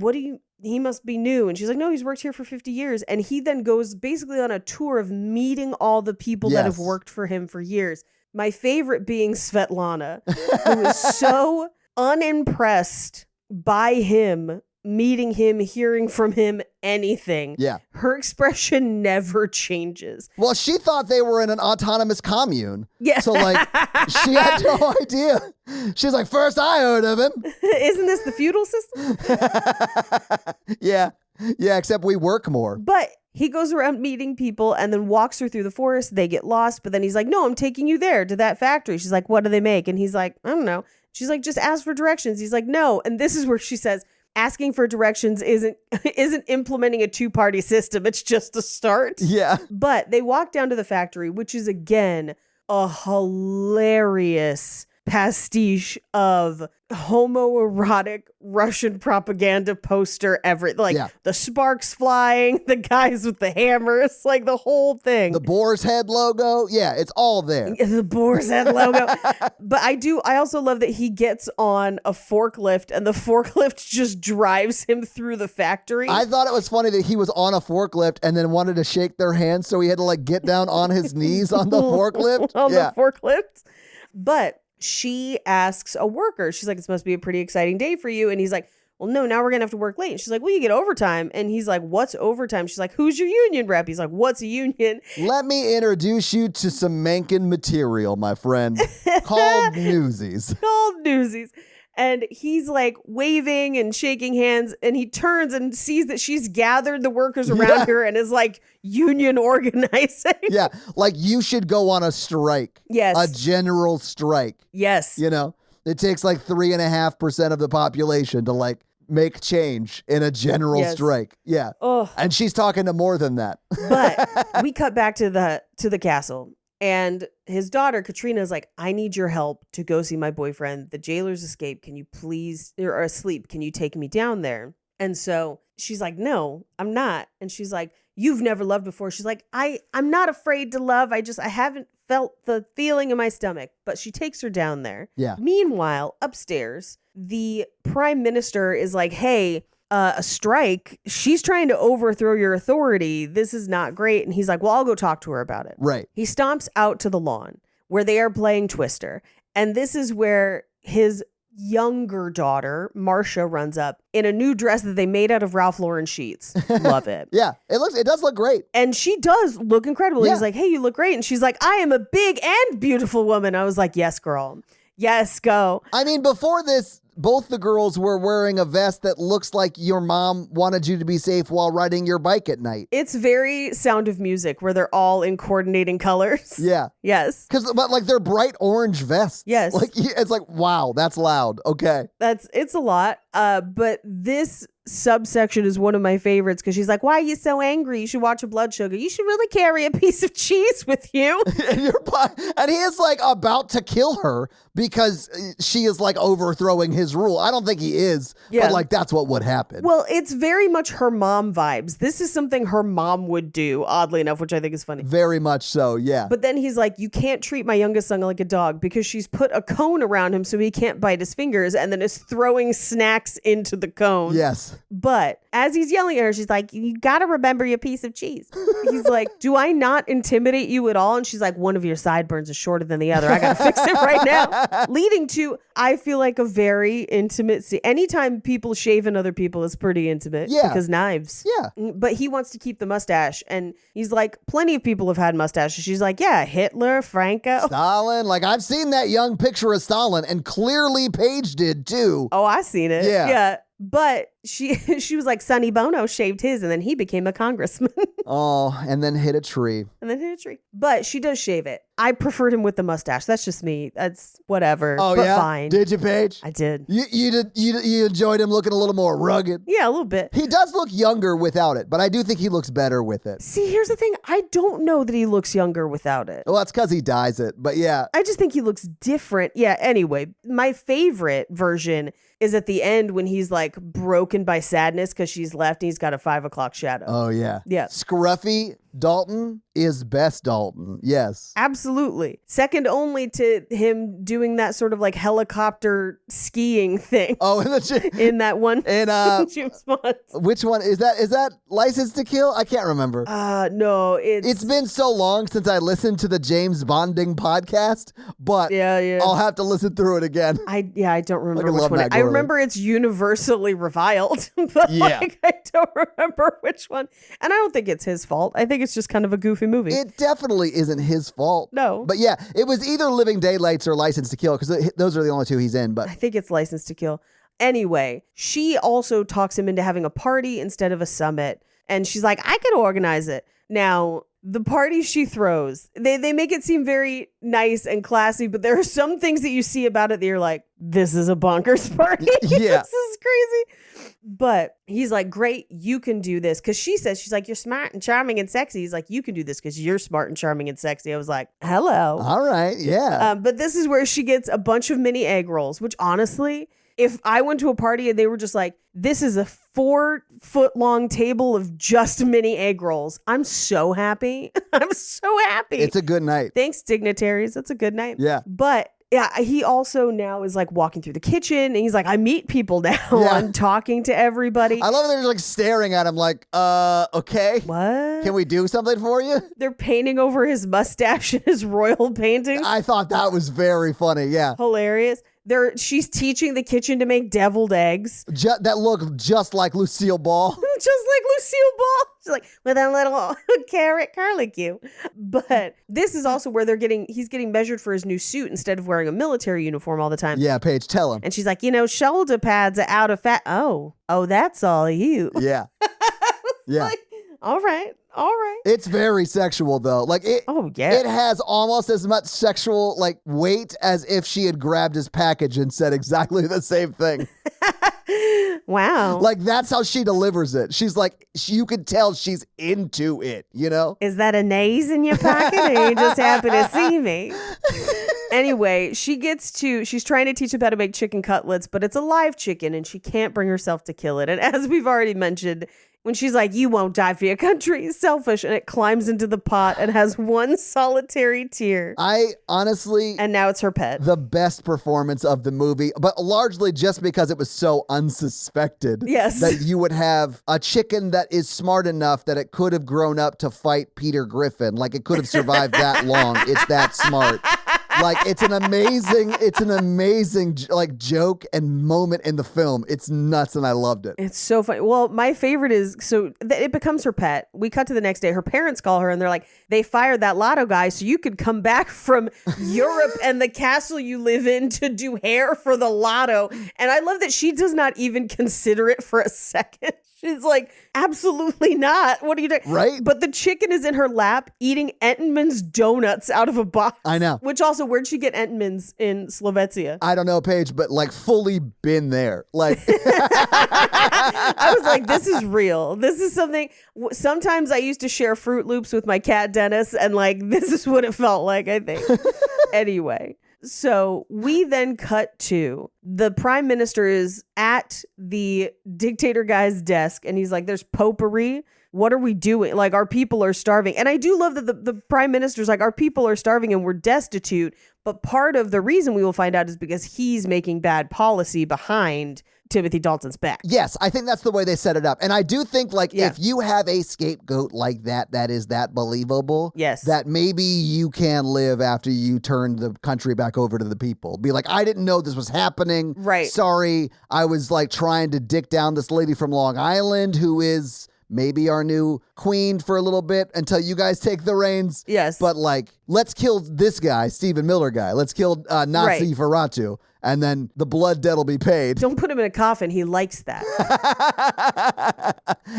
he must be new. And she's like, no, he's worked here for 50 years. And he then goes basically on a tour of meeting all the people that have worked for him for years. My favorite being Svetlana, who is so unimpressed by him meeting him, hearing from him, anything. Yeah. Her expression never changes. Well, she thought they were in an autonomous commune. Yeah. So, like, she had no idea. She's like, first I heard of him. Isn't this the feudal system? Yeah. Yeah, except we work more. But he goes around meeting people and then walks her through the forest. They get lost, but then he's like, no, I'm taking you there to that factory. She's like, what do they make? And he's like, I don't know. She's like, just ask for directions. He's like, no. And this is where she says, asking for directions isn't implementing a two-party system. It's just a start. Yeah. But they walk down to the factory, which is, again, a hilarious pastiche of homoerotic Russian propaganda poster the sparks flying, the guys with the hammers, like the whole thing. The boar's head logo. Yeah, it's all there. The boar's head logo. But I also love that he gets on a forklift and the forklift just drives him through the factory. I thought it was funny that he was on a forklift and then wanted to shake their hands, so he had to like get down on his knees on the forklift. The forklift. But she asks a worker, she's like, this must be a pretty exciting day for you. And he's like, well, no, now we're going to have to work late. And she's like, well, you get overtime. And he's like, what's overtime? She's like, who's your union rep? He's like, what's a union? Let me introduce you to some Mencken material, my friend, called Newsies. Called Newsies. And he's like waving and shaking hands, and he turns and sees that she's gathered the workers around her and is like union organizing. Yeah, like you should go on a strike. Yes. A general strike. Yes. You know, it takes like 3.5% of the population to like make change in a general strike. Yeah. Oh. And she's talking to more than that. But we cut back to the castle. And his daughter, Katrina, is like, I need your help to go see my boyfriend. The jailer's escaped. Can you please, or asleep, can you take me down there? And so she's like, no, I'm not. And she's like, you've never loved before. She's like, I'm not afraid to love. I haven't felt the feeling in my stomach. But she takes her down there. Yeah. Meanwhile, upstairs, the prime minister is like, hey, a strike, she's trying to overthrow your authority. This is not great. And he's like, well, I'll go talk to her about it. Right. He stomps out to the lawn where they are playing Twister. And this is where his younger daughter, Marcia, runs up in a new dress that they made out of Ralph Lauren sheets. Love it. Yeah, it does look great. And she does look incredible. Yeah. He's like, hey, you look great. And she's like, I am a big and beautiful woman. I was like, yes, girl. Yes, go. I mean, before this, both the girls were wearing a vest that looks like your mom wanted you to be safe while riding your bike at night. It's very Sound of Music where they're all in coordinating colors. Yeah. Yes. But like they're bright orange vests. Yes. Like it's like, wow, that's loud. Okay. It's a lot. But this subsection is one of my favorites because she's like, why are you so angry? You should watch a blood sugar. You should really carry a piece of cheese with you. And he is like about to kill her because she is like overthrowing his rule. I don't think he is, but like that's what would happen. Well, it's very much her mom vibes. This is something her mom would do, oddly enough, which I think is funny. Very much so, yeah. But then he's like, you can't treat my youngest son like a dog because she's put a cone around him so he can't bite his fingers and then is throwing snacks into the cone. Yes. But as he's yelling at her, she's like, you got to remember your piece of cheese. He's like, do I not intimidate you at all? And she's like, one of your sideburns is shorter than the other. I got to fix it right now. Leading to, I feel like, a very intimate scene. Anytime people shave other people is pretty intimate. Yeah. Because knives. Yeah. But he wants to keep the mustache. And he's like, plenty of people have had mustaches. She's like, yeah, Hitler, Franco. Stalin. Like, I've seen that young picture of Stalin, and clearly Paige did too. Oh, I seen it. Yeah. Yeah. But she was like, Sonny Bono shaved his and then he became a congressman. Oh, and then hit a tree. But she does shave it. I preferred him with the mustache. That's just me. That's whatever. Oh, but yeah? fine. Did you, Paige? I did. You enjoyed him looking a little more rugged? Yeah, a little bit. He does look younger without it, but I do think he looks better with it. See, here's the thing. I don't know that he looks younger without it. Well, that's because he dyes it, but yeah. I just think he looks different. Yeah, anyway, my favorite version is at the end when he's like broken by sadness because she's left and he's got a 5 o'clock shadow. Oh, yeah. Yeah. Scruffy Dalton is best Dalton. Yes. Absolutely. Absolutely. Second only to him doing that sort of like helicopter skiing thing. Oh, in that one. And James Bond. which one is that? Is that License to Kill? I can't remember. No, It's been so long since I listened to the James Bonding podcast, but yeah. I'll have to listen through it again. I don't remember love which one. Matt I Gorley. remember it's universally reviled, but Yeah. I don't remember which one. And I don't think it's his fault. I think it's just kind of a goofy movie. It definitely isn't his fault. No. But yeah, it was either Living Daylights or License to Kill because those are the only two he's in. But I think it's License to Kill. Anyway, she also talks him into having a party instead of a summit. And she's like, I could organize it. Now, the party she throws, they make it seem very nice and classy, but there are some things that you see about it that you're like, this is a bonkers party. Yeah. This is crazy. But he's like, great, you can do this. Because she's like, you're smart and charming and sexy. He's like, you can do this because you're smart and charming and sexy. I was like, hello. all right, yeah. But this is where she gets a bunch of mini egg rolls, which honestly, if I went to a party and they were just like, this is a 4-foot-long table of just mini egg rolls, I'm so happy. I'm so happy. It's a good night. Thanks, dignitaries. That's a good night. Yeah. But yeah, he also now is like walking through the kitchen and he's like, I meet people now. Yeah. I'm talking to everybody. I love that they're just like staring at him like, okay. What? Can we do something for you? They're painting over his mustache and his royal paintings. I thought that was very funny. Yeah. Hilarious. She's teaching the kitchen to make deviled eggs. That look just like Lucille Ball. Just like Lucille Ball. She's like, with a little carrot curlicue. But this is also where he's getting measured for his new suit instead of wearing a military uniform all the time. Yeah, Paige, tell him. And she's like, shoulder pads are out of fat. Oh, that's all you. Yeah. Yeah. Like, all right. It's very sexual though. Like it. Oh, yeah. It has almost as much sexual like weight as if she had grabbed his package and said exactly the same thing. Wow. Like that's how she delivers it. She's like, you could tell she's into it, you know? Is that a naze in your pocket or are you just happy to see me? Anyway, she's trying to teach him how to make chicken cutlets, but it's a live chicken and she can't bring herself to kill it. And as we've already mentioned, when she's like, you won't die for your country, it's selfish, and it climbs into the pot and has one solitary tear. I honestly... And now it's her pet. The best performance of the movie, but largely just because it was so unsuspected. Yes. That you would have a chicken that is smart enough that it could have grown up to fight Peter Griffin. Like it could have survived that long. It's that smart. Like it's an amazing like joke and moment in the film. It's nuts and I loved it. It's so funny. Well, my favorite is, it becomes her pet. We cut to the next day. Her parents call her and they're like, they fired that lotto guy so you could come back from Europe and the castle you live in to do hair for the lotto. And I love that she does not even consider it for a second. She's like, absolutely not. What are you doing? Right? But the chicken is in her lap eating Entenmann's donuts out of a box. I know. Which also, where'd she get Entenmann's in Slovakia? I don't know, Paige, but like fully been there. Like I was like, this is real. This is something. Sometimes I used to share Fruit Loops with my cat Dennis, and like, this is what it felt like, I think. Anyway. So we then cut to the prime minister is at the dictator guy's desk and he's like, there's potpourri. What are we doing? Like, our people are starving. And I do love that the prime minister's like, our people are starving and we're destitute. But part of the reason we will find out is because he's making bad policy behind Timothy Dalton's back. Yes, I think that's the way they set it up. And I do think like if you have a scapegoat like that is that believable. Yes. That maybe you can live after you turn the country back over to the people. Be like, I didn't know this was happening. Right. Sorry. I was like trying to dick down this lady from Long Island who is maybe our new queen for a little bit until you guys take the reins. Yes. But like, let's kill this guy, Stephen Miller guy. Let's kill Nazi Ferratu. And then the blood debt will be paid. Don't put him in a coffin. He likes that.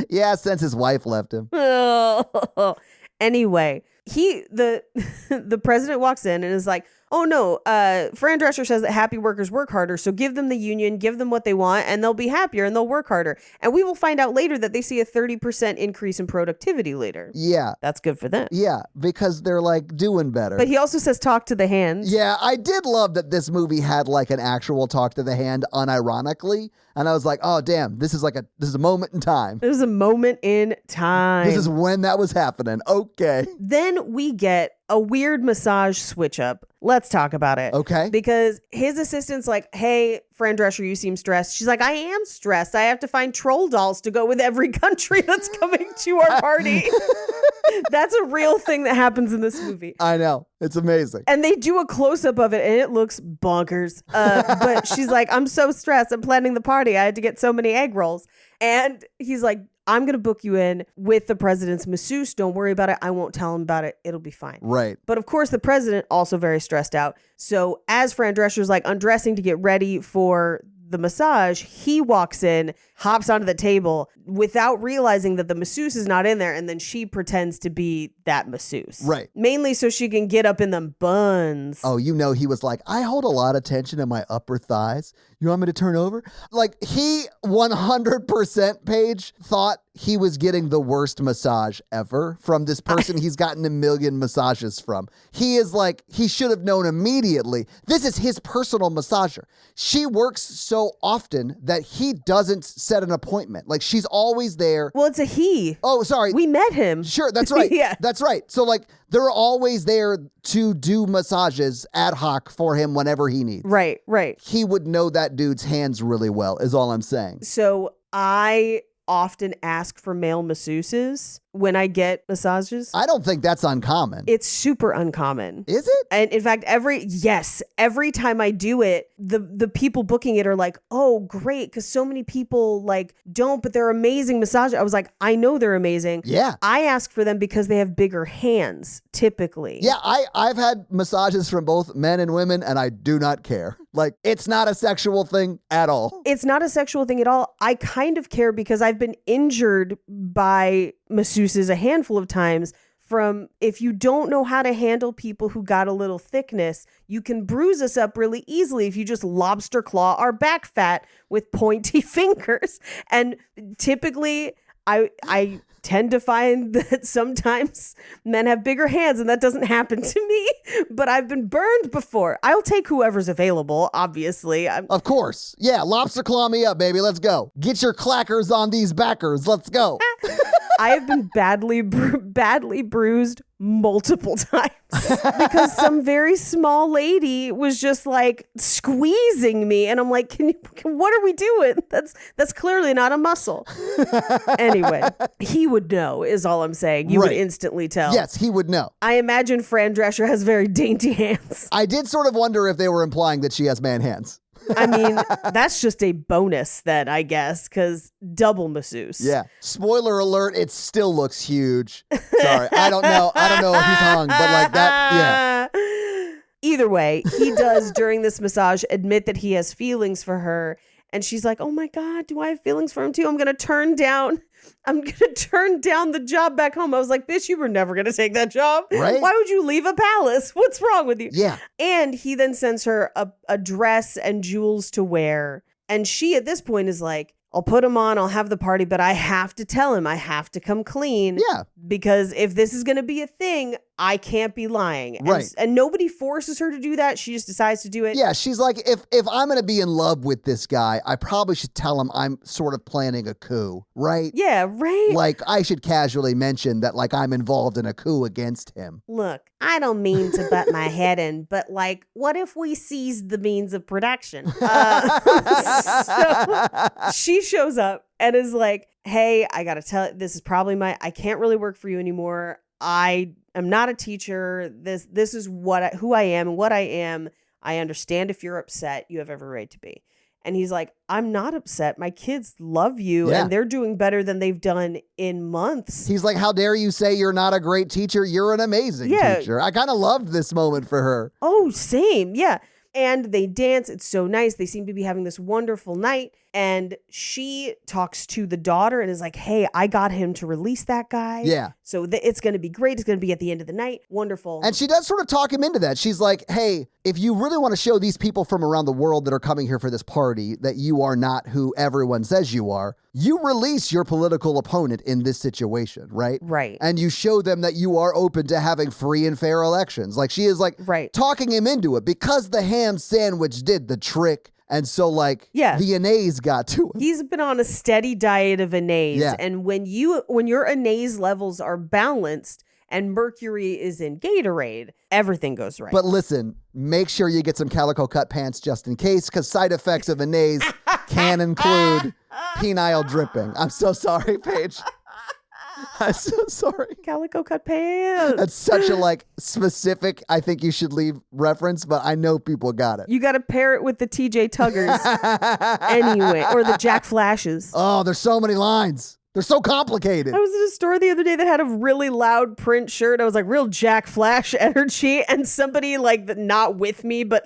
Yeah, since his wife left him. Anyway, the president walks in and is like, oh no, Fran Drescher says that happy workers work harder, so give them the union, give them what they want, and they'll be happier and they'll work harder. And we will find out later that they see a 30% increase in productivity later. Yeah. That's good for them. Yeah, because they're like doing better. But he also says talk to the hand. Yeah, I did love that this movie had like an actual talk to the hand unironically. And I was like, oh damn, this is a moment in time. It was a moment in time. This is when that was happening. Okay. Then we get a weird massage switch up. Let's talk about it. Okay. Because his assistant's like, hey, Fran Drescher, you seem stressed. She's like, I am stressed. I have to find troll dolls to go with every country that's coming to our party. That's a real thing that happens in this movie. I know. It's amazing. And they do a close-up of it, and it looks bonkers. But she's like, I'm so stressed. I'm planning the party. I had to get so many egg rolls. And he's like, I'm going to book you in with the president's masseuse. Don't worry about it. I won't tell him about it. It'll be fine. Right. But of course, the president also very stressed out. So as Fran Drescher's like undressing to get ready for the massage, he walks in, hops onto the table without realizing that the masseuse is not in there. And then she pretends to be that masseuse. Right. Mainly so she can get up in them buns. Oh, you know, he was like, I hold a lot of tension in my upper thighs. You want me to turn over? Like, he 100% Paige thought he was getting the worst massage ever from this person he's gotten a million massages from. He is like, he should have known immediately. This is his personal massager. She works so often that he doesn't set an appointment. Like, she's always there. Well, it's a he. Oh, sorry. We met him. Sure, that's right. Yeah. That's right. So, like, they're always there to do massages ad hoc for him whenever he needs. Right, right. He would know that dude's hands really well, is all I'm saying. So I often ask for male masseuses when I get massages. I don't think that's uncommon. It's super uncommon. Is it? And in fact, every time I do it, the people booking it are like, oh, great, because so many people like don't, but they're amazing massages. I was like, I know they're amazing. Yeah. I ask for them because they have bigger hands, typically. Yeah, I've had massages from both men and women, and I do not care. Like, it's not a sexual thing at all. It's not a sexual thing at all. I kind of care because I've been injured by masseuses a handful of times from, if you don't know how to handle people who got a little thickness, you can bruise us up really easily if you just lobster claw our back fat with pointy fingers. And typically I tend to find that sometimes men have bigger hands, and that doesn't happen to me, but I've been burned before. I'll take whoever's available, obviously. Of course. Yeah, lobster claw me up, baby. Let's go. Get your clackers on these backers. Let's go. I have been badly bruised multiple times because some very small lady was just like squeezing me, and I'm like, what are we doing? That's clearly not a muscle. Anyway, he would know is all I'm saying. You would instantly tell. Yes, he would know. I imagine Fran Drescher has very dainty hands. I did sort of wonder if they were implying that she has man hands. I mean, that's just a bonus then, I guess, because double masseuse. Yeah. Spoiler alert, it still looks huge. Sorry. I don't know if he's hung, but like that, yeah. Either way, he does during this massage admit that he has feelings for her. And she's like, oh my God, do I have feelings for him too? I'm going to turn down the job back home. I was like, bitch, you were never going to take that job. Right? Why would you leave a palace? What's wrong with you? Yeah. And he then sends her a dress and jewels to wear. And she at this point is like, I'll put him on, I'll have the party, but I have to tell him, I have to come clean. Yeah. Because if this is going to be a thing, I can't be lying. Right. And nobody forces her to do that. She just decides to do it. Yeah, she's like, if I'm going to be in love with this guy, I probably should tell him I'm sort of planning a coup, right? Yeah, right. Like, I should casually mention that, like, I'm involved in a coup against him. Look, I don't mean to butt my head in, but, like, what if we seized the means of production? So she shows up and is like, hey, I got to tell you, this is probably I can't really work for you anymore. I am not a teacher. This is who I am and what I am. I understand if you're upset. You have every right to be. And he's like, I'm not upset. My kids love you, and they're doing better than they've done in months. He's like, how dare you say you're not a great teacher? You're an amazing teacher. I kind of loved this moment for her. Oh, same. Yeah. And they dance. It's so nice. They seem to be having this wonderful night. And she talks to the daughter and is like, hey, I got him to release that guy. Yeah. So it's going to be great. It's going to be at the end of the night. Wonderful. And she does sort of talk him into that. She's like, hey, if you really want to show these people from around the world that are coming here for this party that you are not who everyone says you are, you release your political opponent in this situation, right? Right. And you show them that you are open to having free and fair elections. Like, she is like talking him into it because the ham sandwich did the trick. And so, like, the anase got to him. He's been on a steady diet of anase. Yeah. And when your anase levels are balanced and mercury is in Gatorade, everything goes right. But listen, make sure you get some Calico Cut pants just in case, because side effects of mayonnaise can include penile dripping. I'm so sorry, Paige. I'm so sorry. Calico Cut pants. That's such a specific, I think you should leave reference, but I know people got it. You got to pair it with the TJ Tuggers anyway, or the Jack Flashes. Oh, there's so many lines. They're so complicated. I was in a store the other day that had a really loud print shirt. I was like, real Jack Flash energy. And somebody not with me, but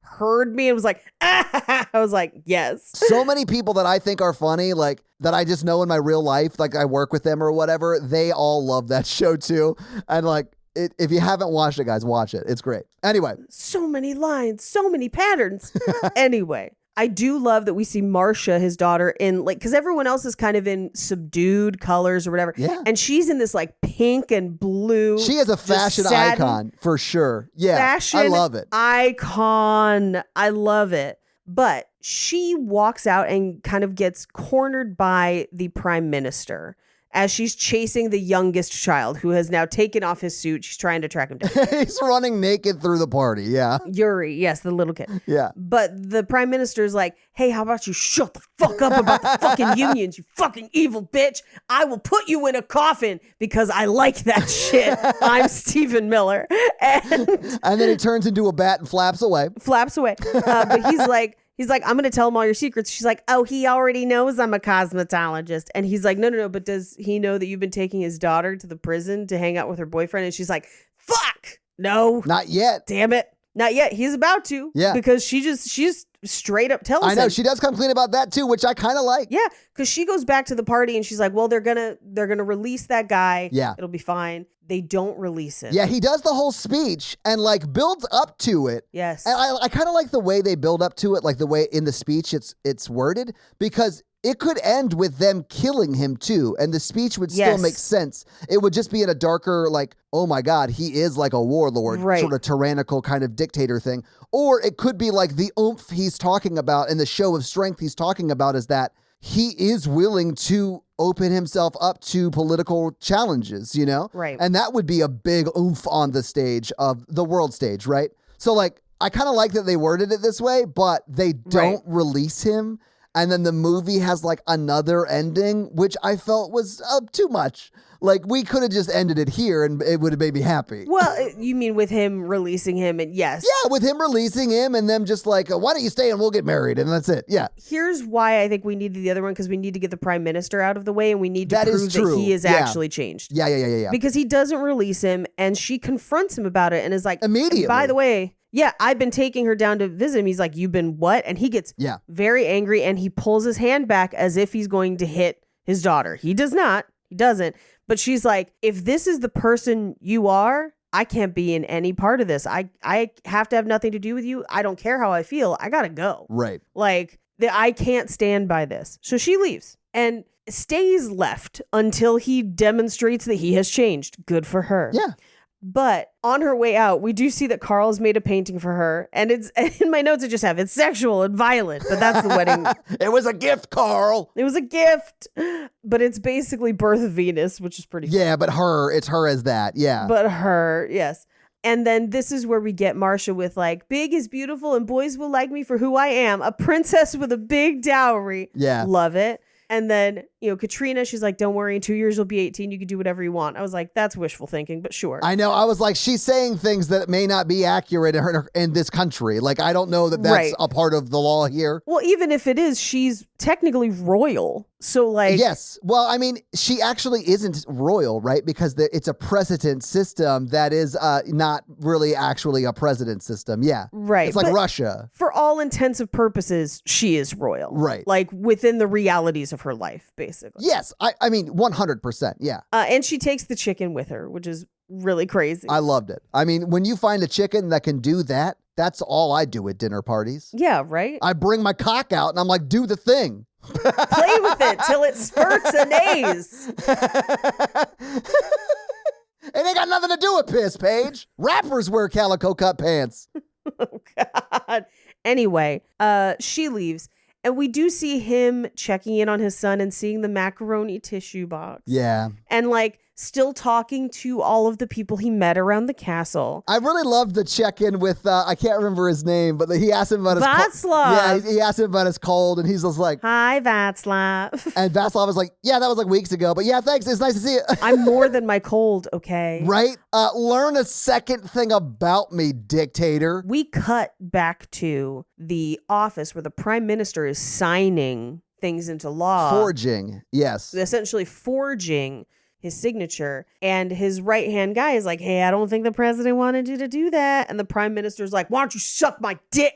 heard me and was like, ah! I was like, yes. So many people that I think are funny, that I just know in my real life, I work with them or whatever, they all love that show too. And if you haven't watched it, guys, watch it. It's great. Anyway. So many lines, so many patterns. Anyway, I do love that we see Marcia, his daughter, in because everyone else is kind of in subdued colors or whatever. Yeah. And she's in this pink and blue. She is a fashion icon for sure. Yeah. Fashion I love it. Icon. I love it. But she walks out and kind of gets cornered by the prime minister as she's chasing the youngest child who has now taken off his suit. She's trying to track him down. He's running naked through the party. Yeah. Yuri. Yes, the little kid. Yeah. But the prime minister's like, hey, how about you shut the fuck up about the fucking unions, you fucking evil bitch. I will put you in a coffin because I like that shit. I'm Stephen Miller. And then he turns into a bat and flaps away. But he's like, I'm going to tell him all your secrets. She's like, oh, he already knows I'm a cosmetologist. And he's like, no. But does he know that you've been taking his daughter to the prison to hang out with her boyfriend? And she's like, fuck. No. Not yet. Damn it. Not yet. He's about to. Yeah. Because she's straight up tells him. I know. She does come clean about that too, which I kind of like. Yeah. Because she goes back to the party and she's like, well, they're gonna release that guy. Yeah. It'll be fine. They don't release him. Yeah, he does the whole speech and builds up to it. Yes. And I kind of like the way they build up to it, the way in the speech it's worded, because it could end with them killing him too, and the speech would still make sense. It would just be in a darker, oh my God, he is like a warlord, sort of tyrannical kind of dictator thing. Or it could be the oomph he's talking about and the show of strength he's talking about is that he is willing to open himself up to political challenges, Right. And that would be a big oomph on the stage of the world stage, right? So I kind of like that they worded it this way, but they don't release him. And then the movie has another ending, which I felt was too much. We could have just ended it here and it would have made me happy. Well, you mean with him releasing him and yes. Yeah, with him releasing him and them just why don't you stay and we'll get married? And that's it. Yeah. Here's why I think we needed the other one, because we need to get the prime minister out of the way and we need to prove that he is actually changed. Yeah. Because he doesn't release him and she confronts him about it and is like, immediately. By the way, yeah, I've been taking her down to visit him. He's like, you've been what? And he gets very angry and he pulls his hand back as if he's going to hit his daughter. He does not. He doesn't. But she's like, if this is the person you are, I can't be in any part of this. I have to have nothing to do with you. I don't care how I feel. I got to go. Right. I can't stand by this. So she leaves and stays left until he demonstrates that he has changed. Good for her. Yeah. But on her way out, we do see that Carl's made a painting for her. And it's in my notes, I just have it's sexual and violent, but that's the wedding. It was a gift, Carl. It was a gift. But it's basically Birth of Venus, which is pretty cool. Yeah, but it's her as that. Yeah. But her, yes. And then this is where we get Marcia with big is beautiful and boys will like me for who I am. A princess with a big dowry. Yeah. Love it. And then, Katrina, she's like, don't worry, in 2 years you'll be 18. You can do whatever you want. I was like, that's wishful thinking, but sure. I know. I was like, she's saying things that may not be accurate in this country. I don't know that that's a part of the law here. Well, even if it is, she's technically royal. So yes. Well, I mean, she actually isn't royal, right? Because it's a precedent system that is not really actually a president system. Yeah. Right. It's like Russia. For all intents and purposes, she is royal. Right. Within the realities of her life, basically. Yes. I mean, 100%. Yeah. And she takes the chicken with her, which is really crazy. I loved it. I mean, when you find a chicken that can do that, that's all I do at dinner parties. Yeah, right? I bring my cock out and I'm like, do the thing. Play with it till it spurts a naze. It ain't got nothing to do with piss, Paige. Rappers wear calico cut pants. Oh, God. Anyway, she leaves. And we do see him checking in on his son and seeing the macaroni tissue box. Yeah. And still talking to all of the people he met around the castle. I really loved the check-in with, I can't remember his name, but he asked him about his Václav. Yeah, he asked him about his cold, and he's just like, Hi, Václav. and Václav was like, yeah, that was like weeks ago, but yeah, thanks, it's nice to see you. I'm more than my cold, okay? Right? Learn a second thing about me, dictator. We cut back to the office where the prime minister is signing things into law. Forging, yes. Essentially forging his signature, and his right-hand guy is like, hey, I don't think the president wanted you to do that. And the prime minister's like, why don't you suck my dick?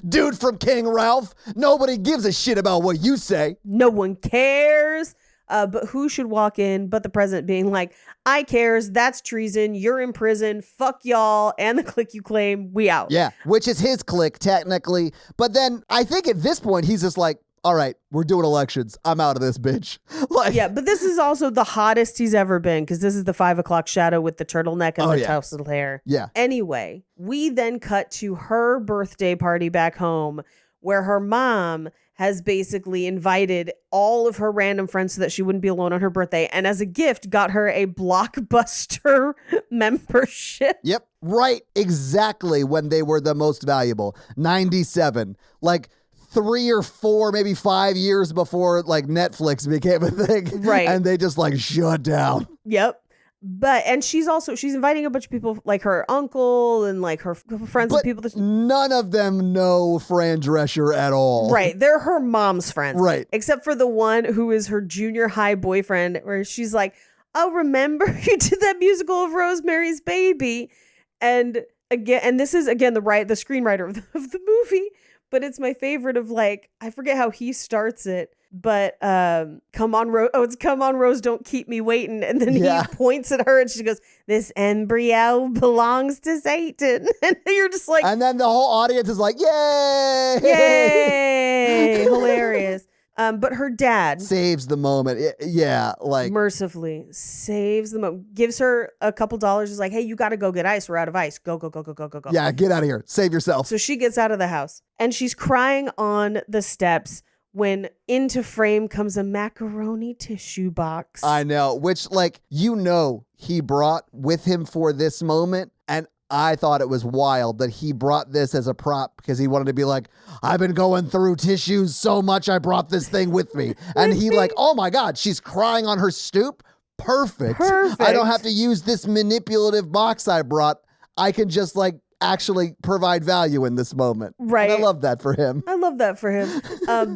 Dude from King Ralph, nobody gives a shit about what you say. No one cares. But who should walk in but the president being like, I cares, that's treason, you're in prison, fuck y'all, and the clique you claim, we out. Yeah, which is his clique, technically. But then I think at this point, he's just like, all right, we're doing elections. I'm out of this bitch. Like, Yeah, but this is also the hottest he's ever been, because this is the 5 o'clock shadow with the turtleneck and the tousled hair. Yeah. Anyway, we then cut to her birthday party back home, where her mom has basically invited all of her random friends so that she wouldn't be alone on her birthday. And as a gift, got her a Blockbuster membership. Yep, right, exactly when they were the most valuable. 97. Like 3 or 4, maybe 5 years before like Netflix became a thing. Right. And they just like shut down. Yep. And she's inviting a bunch of people, like her uncle and like her friends and But people. none of them know Fran Drescher at all. Right. They're her mom's friends. Right. Except for the one who is her junior high boyfriend, where she's like, oh, remember you did that musical of Rosemary's Baby? And this is again the screenwriter of the movie, but it's my favorite of like, I forget how he starts it. But come on, Rose. Oh, it's come on, Rose. Don't keep me waiting. And then he points at her and she goes, this embryo belongs to Satan. And you're just like, and then the whole audience is like, yay! Yay! Hilarious. But her dad saves the moment. Like mercifully saves the moment. Gives her a couple dollars. Is like, hey, you got to go get ice. We're out of ice. Go. Yeah, get out of here. Save yourself. So she gets out of the house and she's crying on the steps when into frame comes a macaroni tissue box. I know, which like, he brought with him for this moment. And I thought it was wild that he brought this as a prop because he wanted to be like, I've been going through tissues so much, I brought this thing with me. And he like, oh my God, she's crying on her stoop. Perfect. I don't have to use this manipulative box I brought. I can just like actually provide value in this moment. Right. And I love that for him.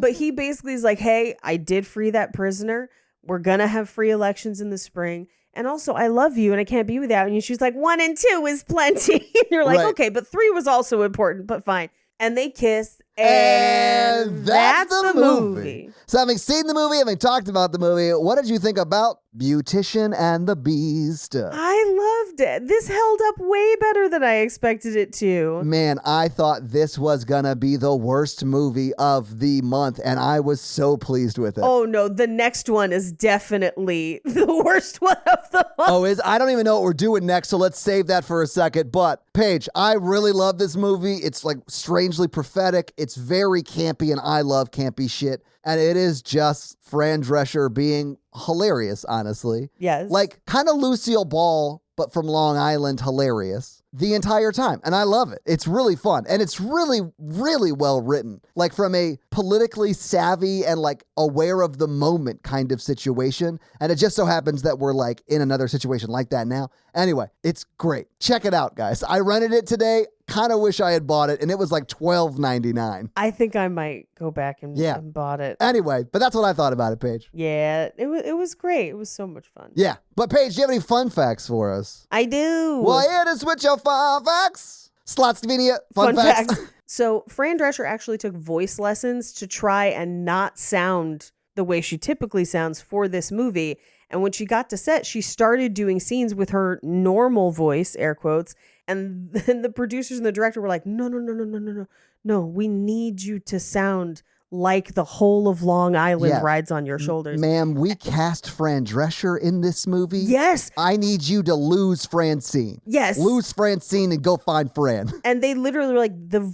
But he basically is like, hey, I did free that prisoner. We're going to have free elections in the spring. And also, I love you and I can't be without you. She's like, 1 and 2 is plenty. And you're like, okay, but 3 was also important, but fine. And they kiss. And that's the movie. So having seen the movie, having talked about the movie, what did you think about Beautician and the Beast? I loved it. This held up way better than I expected it to. Man, I thought this was gonna be the worst movie of the month, and I was so pleased with it. Oh no, the next one is definitely the worst one of the month. I don't even know what we're doing next, so let's save that for a second. But Paige, I really love this movie. It's like strangely prophetic. It's very campy, and I love campy shit. And it is just Fran Drescher being hilarious, honestly. Yes. Like kind of Lucille Ball, but from Long Island, hilarious the entire time. And I love it. It's really fun. And it's really, really well written. Like from a politically savvy and like aware of the moment kind of situation. And it just so happens that we're like in another situation like that now. Anyway, it's great. Check it out, guys. I rented it today. Kind of wish I had bought it, and it was like $12.99. I think I might go back and bought it. Anyway, but that's what I thought about it, Paige. Yeah, it was great. It was so much fun. Yeah, but Paige, do you have any fun facts for us? I do. Well, here to switch your fun facts. Slotsvenia, fun facts. So Fran Drescher actually took voice lessons to try and not sound the way she typically sounds for this movie. And when she got to set, she started doing scenes with her normal voice, air quotes. And then the producers and the director were like, no, we need you to sound like the whole of Long Island rides on your shoulders. Ma'am, we cast Fran Drescher in this movie. Yes. I need you to lose Francine. Yes. Lose Francine and go find Fran. And they literally were like,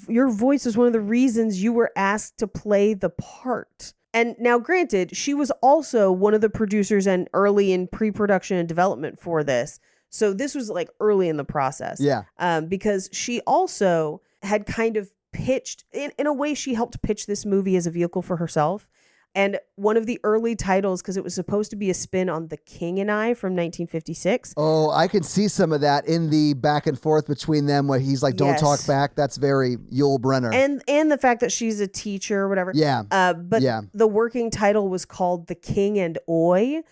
your voice was one of the reasons you were asked to play the part. And now, granted, she was also one of the producers and early in pre-production and development for this. So this was like early in the process. Yeah. Because she also had kind of pitched, in a way, she helped pitch this movie as a vehicle for herself. And one of the early titles, because it was supposed to be a spin on The King and I from 1956. Oh, I can see some of that in the back and forth between them where he's like, don't talk back. That's very Yul Brynner. And the fact that she's a teacher or whatever. Yeah. But the working title was called The King and Oi.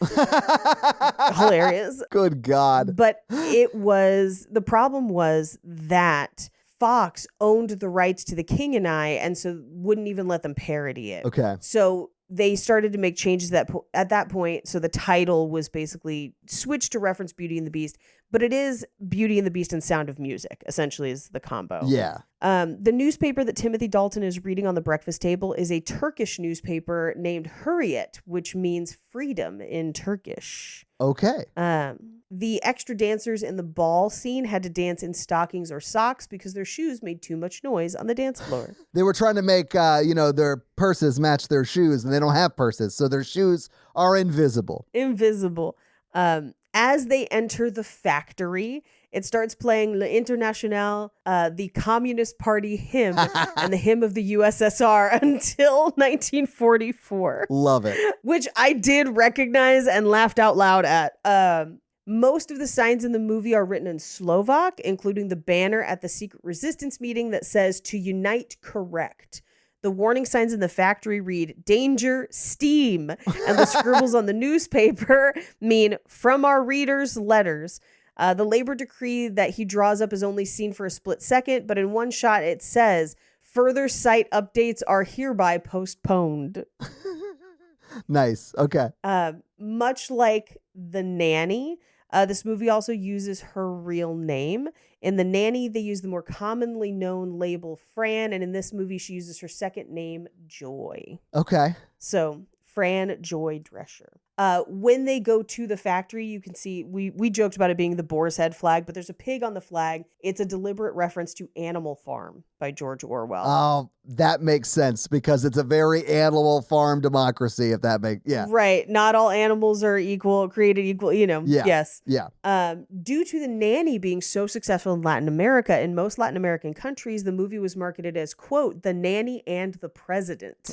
Hilarious. Good God. But the problem was that Fox owned the rights to The King and I, and so wouldn't even let them parody it. Okay. So they started to make changes at that point. So the title was basically switched to reference Beauty and the Beast, but it is Beauty and the Beast and Sound of Music, essentially, is the combo. Yeah. The newspaper that Timothy Dalton is reading on the breakfast table is a Turkish newspaper named Hurriyet, which means freedom in Turkish. Okay. The extra dancers in the ball scene had to dance in stockings or socks because their shoes made too much noise on the dance floor. They were trying to make, their purses match their shoes, and they don't have purses, so their shoes are invisible. Invisible. As they enter the factory, it starts playing Le Internationale, the Communist Party hymn, and the hymn of the USSR until 1944. Love it. Which I did recognize and laughed out loud at. Most of the signs in the movie are written in Slovak, including the banner at the secret resistance meeting that says "To unite, correct." The warning signs in the factory read "Danger, steam," and the scribbles on the newspaper mean "From our readers' letters." The labor decree that he draws up is only seen for a split second, but in one shot it says, "Further site updates are hereby postponed." Nice. Okay. Much like The Nanny, this movie also uses her real name. In The Nanny, they use the more commonly known label Fran, and in this movie, she uses her second name, Joy. Okay. So, Fran Joy Drescher. When they go to the factory, you can see, we joked about it being the boar's head flag, but there's a pig on the flag. It's a deliberate reference to Animal Farm by George Orwell. Oh, that makes sense because it's a very animal farm democracy, if that makes, yeah. Right. Not all animals are created equal, Yeah. Yes. Yeah. Due to The Nanny being so successful in Latin America, in most Latin American countries, the movie was marketed as, quote, The Nanny and the President,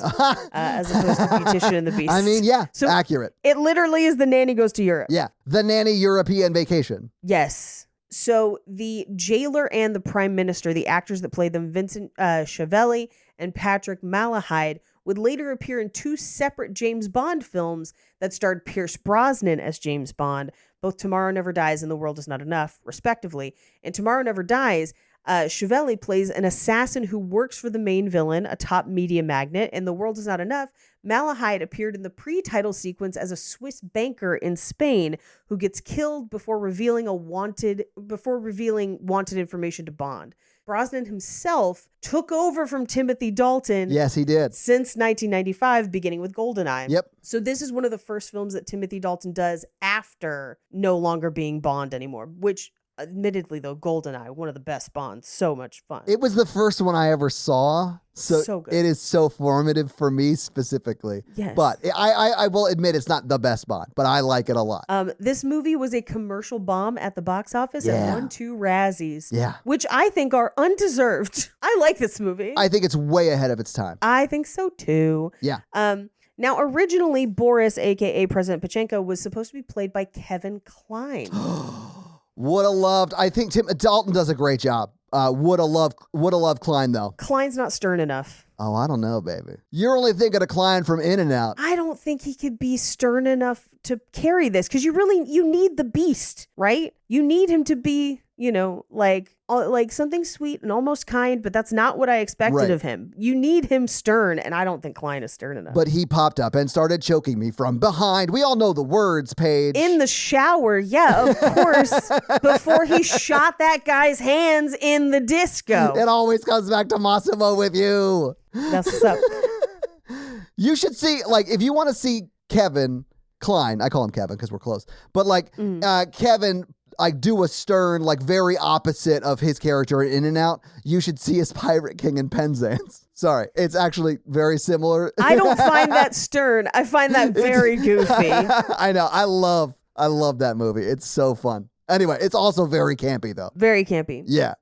as opposed to Beautician and the Beast. I mean, yeah, so accurate. It literally is The Nanny Goes to Europe. Yeah. The Nanny European Vacation. Yes. So the jailer and the prime minister, the actors that played them, Vincent Schiavelli and Patrick Malahide, would later appear in two separate James Bond films that starred Pierce Brosnan as James Bond, both Tomorrow Never Dies and The World Is Not Enough, respectively. In Tomorrow Never Dies, Schiavelli plays an assassin who works for the main villain, a top media magnate. In The World Is Not Enough, Malahide appeared in the pre-title sequence as a Swiss banker in Spain who gets killed before revealing wanted information to Bond. Brosnan himself took over from Timothy Dalton. Yes, he did. Since 1995, beginning with GoldenEye. Yep. So this is one of the first films that Timothy Dalton does after no longer being Bond anymore, which admittedly, though, GoldenEye, one of the best Bonds. So much fun. It was the first one I ever saw. So good. It is so formative for me specifically. Yes. But I will admit it's not the best Bond, but I like it a lot. This movie was a commercial bomb at the box office and won 2 Razzies. Yeah. Which I think are undeserved. I like this movie. I think it's way ahead of its time. I think so too. Yeah. Now, originally, Boris, a.k.a. President Pachenko, was supposed to be played by Kevin Kline. Would have loved. I think Tim Dalton does a great job. Would have loved Klein though. Kline's not stern enough. Oh, I don't know, baby. You're only thinking of Klein from In and Out. I don't think he could be stern enough to carry this because you need the beast, right? You need him to be, like something sweet and almost kind, but that's not what I expected of him. You need him stern, and I don't think Kline is stern enough. But he popped up and started choking me from behind. We all know the words, Paige. In the shower, yeah, of course, before he shot that guy's hands in the disco. It always comes back to Massimo with you. That's what's up. You should see, if you want to see Kevin Kline, I call him Kevin because we're close, but Kevin like do a stern, like very opposite of his character in In-N-Out, you should see his Pirate King in Penzance. Sorry, it's actually very similar. I don't find that stern. I find that very goofy. I know. I love that movie. It's so fun. Anyway, it's also very campy though. Very campy. Yeah.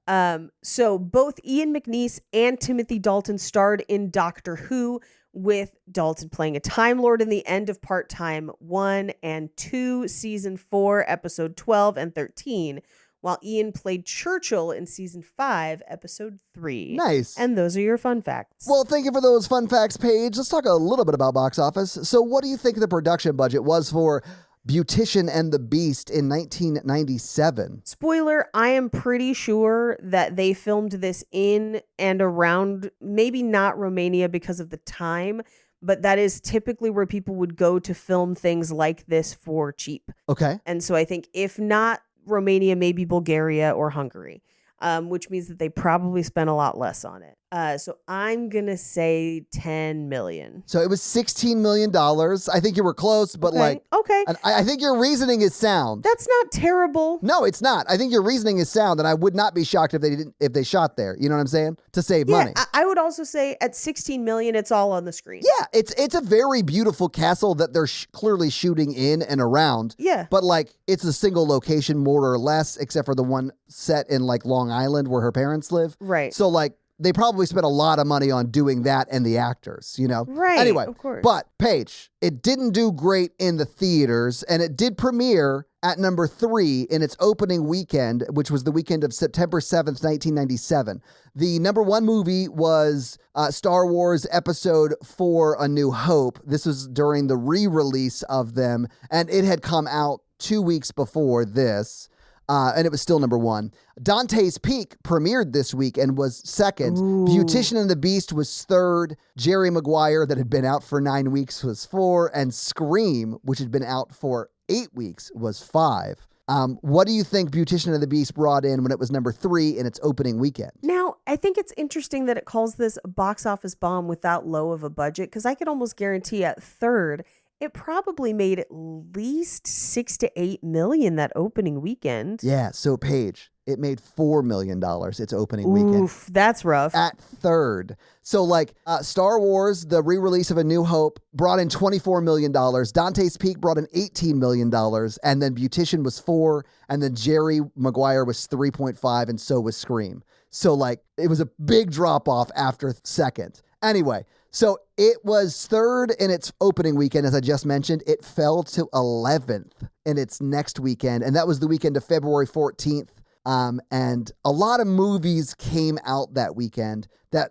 So both Ian McNeice and Timothy Dalton starred in Doctor Who, with Dalton playing a Time Lord in the end of Part-Time 1 and 2, Season 4, Episode 12 and 13, while Ian played Churchill in Season 5, Episode 3. Nice. And those are your fun facts. Well, thank you for those fun facts, Paige. Let's talk a little bit about box office. So what do you think the production budget was for Beautician and the Beast in 1997? Spoiler, I am pretty sure that they filmed this in and around, maybe not Romania because of the time, but that is typically where people would go to film things like this for cheap. Okay. And so I think if not Romania, maybe Bulgaria or Hungary, which means that they probably spent a lot less on it. So I'm going to say 10 million. So it was $16 million. I think you were close, but Okay. and I think your reasoning is sound. That's not terrible. No, it's not. I think your reasoning is sound, and I would not be shocked if they shot there. You know what I'm saying? To save money. I would also say at 16 million, it's all on the screen. Yeah, it's a very beautiful castle that they're clearly shooting in and around. Yeah. But it's a single location more or less, except for the one set in Long Island where her parents live. Right. So they probably spent a lot of money on doing that and the actors, you know? Right. Anyway, of course. But Paige, it didn't do great in the theaters, and it did premiere at number 3 in its opening weekend, which was the weekend of September 7th, 1997. The number 1 movie was Star Wars Episode 4, A New Hope. This was during the re-release of them, and it had come out 2 weeks before this. And it was still number 1. Dante's Peak premiered this week and was 2nd. Ooh. Beautician and the Beast was 3rd. Jerry Maguire, that had been out for 9 weeks, was 4. And Scream, which had been out for 8 weeks, was 5. What do you think Beautician and the Beast brought in when it was number 3 in its opening weekend? Now, I think it's interesting that it calls this a box office bomb without low of a budget, because I could almost guarantee at 3rd, it probably made at least 6 to 8 million that opening weekend. Yeah, so Paige, it made $4 million its opening weekend. Oof, that's rough. At 3rd. So Star Wars, the re-release of A New Hope, brought in $24 million. Dante's Peak brought in $18 million. And then Beautician was 4. And then Jerry Maguire was 3.5. And so was Scream. So it was a big drop off after 2nd. Anyway, so it was 3rd in its opening weekend, as I just mentioned. It fell to 11th in its next weekend, and that was the weekend of February 14th. And a lot of movies came out that weekend that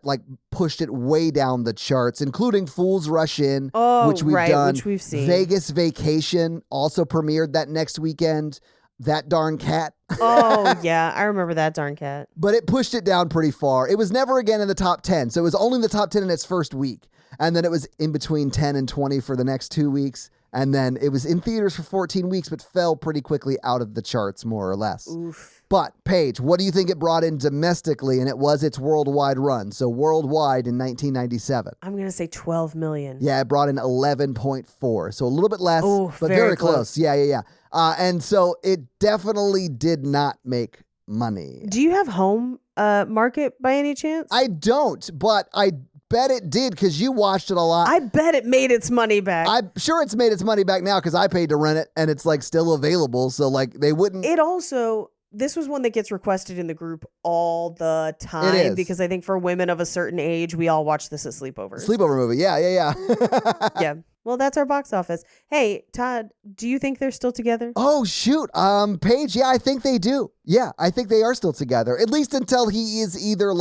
pushed it way down the charts, including Fools Rush In, which we've done. Which we've seen. Vegas Vacation also premiered that next weekend. That Darn Cat. Oh, yeah. I remember That Darn Cat. But it pushed it down pretty far. It was never again in the top 10. So it was only in the top 10 in its first week. And then it was in between 10 and 20 for the next 2 weeks. And then it was in theaters for 14 weeks, but fell pretty quickly out of the charts, more or less. Oof. But, Paige, what do you think it brought in domestically? And it was its worldwide run. So worldwide in 1997. I'm going to say 12 million. Yeah, it brought in 11.4. So a little bit less, but very very close. Yeah. And so it definitely did not make money. Do you have Home Market by any chance? I don't, but I bet it did because you watched it a lot. I bet it made its money back. I'm sure it's made its money back now because I paid to rent it and it's still available. So they wouldn't. It also, this was one that gets requested in the group all the time. It is. Because I think for women of a certain age, we all watch this at sleepovers. Sleepover movie. Yeah. Yeah. Well, that's our box office. Hey, Todd, do you think they're still together? Oh, shoot. Paige, yeah, I think they do. Yeah, I think they are still together. At least until he is either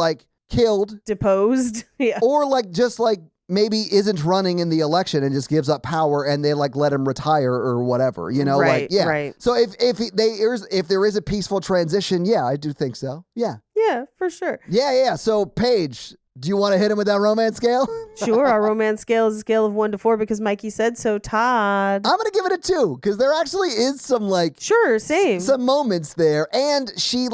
killed. Deposed? Yeah. Or just maybe isn't running in the election and just gives up power and they let him retire or whatever, you know? Right, yeah. right. So if there is a peaceful transition, yeah, I do think so. Yeah. Yeah, for sure. Yeah. So Paige, do you want to hit him with that romance scale? Sure. Our romance scale is a scale of 1 to 4 because Mikey said so. Todd. I'm going to give it a 2 because there actually is some Sure, same. some moments there. And she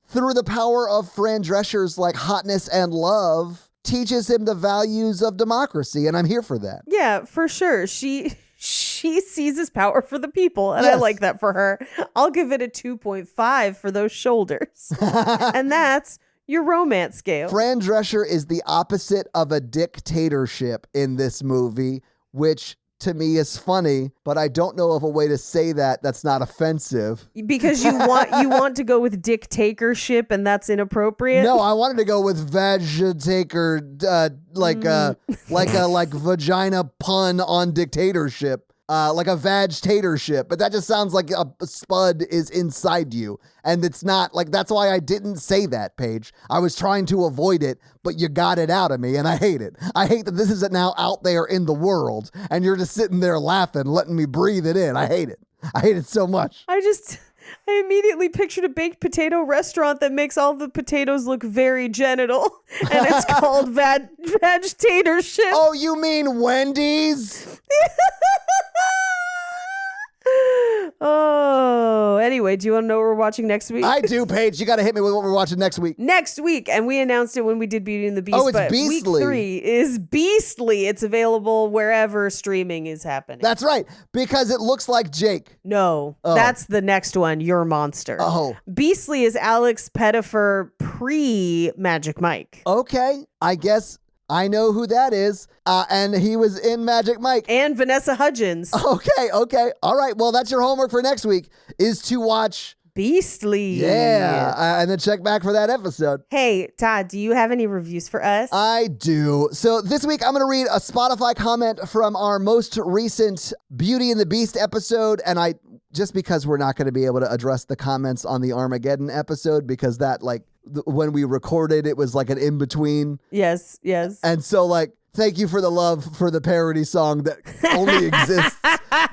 through the power of Fran Drescher's hotness and love teaches him the values of democracy. And I'm here for that. Yeah, for sure. She she seizes power for the people, and I like that for her. I'll give it a 2.5 for those shoulders. And that's your romance scale. Fran Drescher is the opposite of a dictatorship in this movie, which to me is funny, but I don't know of a way to say that's not offensive. Because you want to go with dictatorship, and that's inappropriate. No, I wanted to go with vagitator, like a vagina pun on dictatorship. Like a vagtatorship, but that just sounds like a spud is inside you. And it's not like, that's why I didn't say that, Paige. I was trying to avoid it, but you got it out of me, and I hate it. I hate that this is now out there in the world, and you're just sitting there laughing, letting me breathe it in. I hate it. I hate it so much. I immediately pictured a baked potato restaurant that makes all the potatoes look very genital, and it's called vagtatorship. Oh, you mean Wendy's? Oh, anyway, do you want to know what we're watching next week? I do, Paige. You got to hit me with what we're watching next week. Next week, and we announced it when we did Beauty and the Beast. Oh, it's but Beastly. Week 3 is Beastly. It's available wherever streaming is happening. That's right, because it looks like Jake. No, that's the next one, Your Monster. Oh. Beastly is Alex Pettyfer pre-Magic Mike. Okay, I guess I know who that is, and he was in Magic Mike. And Vanessa Hudgens. Okay. All right, well, that's your homework for next week, is to watch Beastly. Yeah, and then check back for that episode. Hey, Todd, do you have any reviews for us? I do. So this week, I'm going to read a Spotify comment from our most recent Beauty and the Beast episode, and just because we're not going to be able to address the comments on the Armageddon episode, because that, when we recorded, it was like an in-between. Yes. And so, thank you for the love for the parody song that only exists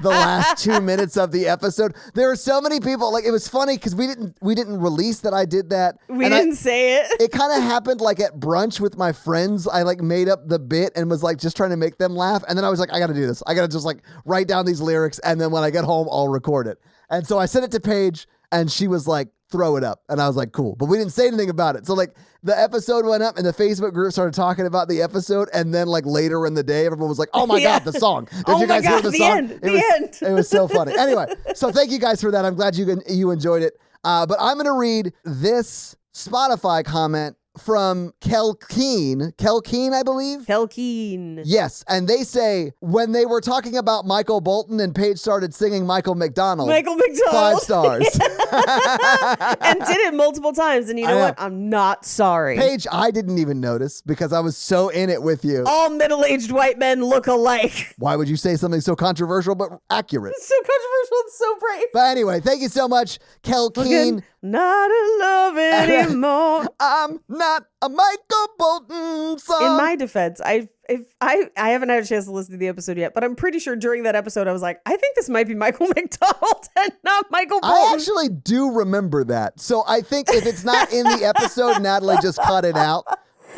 the last 2 minutes of the episode. There are so many people, it was funny because we didn't release that I did that. We didn't say it. It kind of happened at brunch with my friends. I made up the bit and was just trying to make them laugh. And then I was like, I got to do this. I got to just write down these lyrics. And then when I get home, I'll record it. And so I sent it to Paige and she was like, throw it up. And I was like, cool. But we didn't say anything about it. So the episode went up and the Facebook group started talking about the episode. And then later in the day, everyone was like, oh my God, the song. Did you guys hear the song? It was so funny. Anyway, so thank you guys for that. I'm glad you enjoyed it. But I'm going to read this Spotify comment from Kelkeen, I believe? Kelkeen. Yes, and they say, when they were talking about Michael Bolton and Paige started singing Michael McDonald. 5 stars. And did it multiple times, and you know what? I'm not sorry. Paige, I didn't even notice because I was so in it with you. All middle-aged white men look alike. Why would you say something so controversial but accurate? It's so controversial, it's so brave. But anyway, thank you so much, Kelkeen. Not in love anymore. I'm not a Michael Bolton song. In my defense, I haven't had a chance to listen to the episode yet, but I'm pretty sure during that episode I was like, I think this might be Michael McDonald and not Michael Bolton. I actually do remember that. So I think if it's not in the episode, Natalie just cut it out.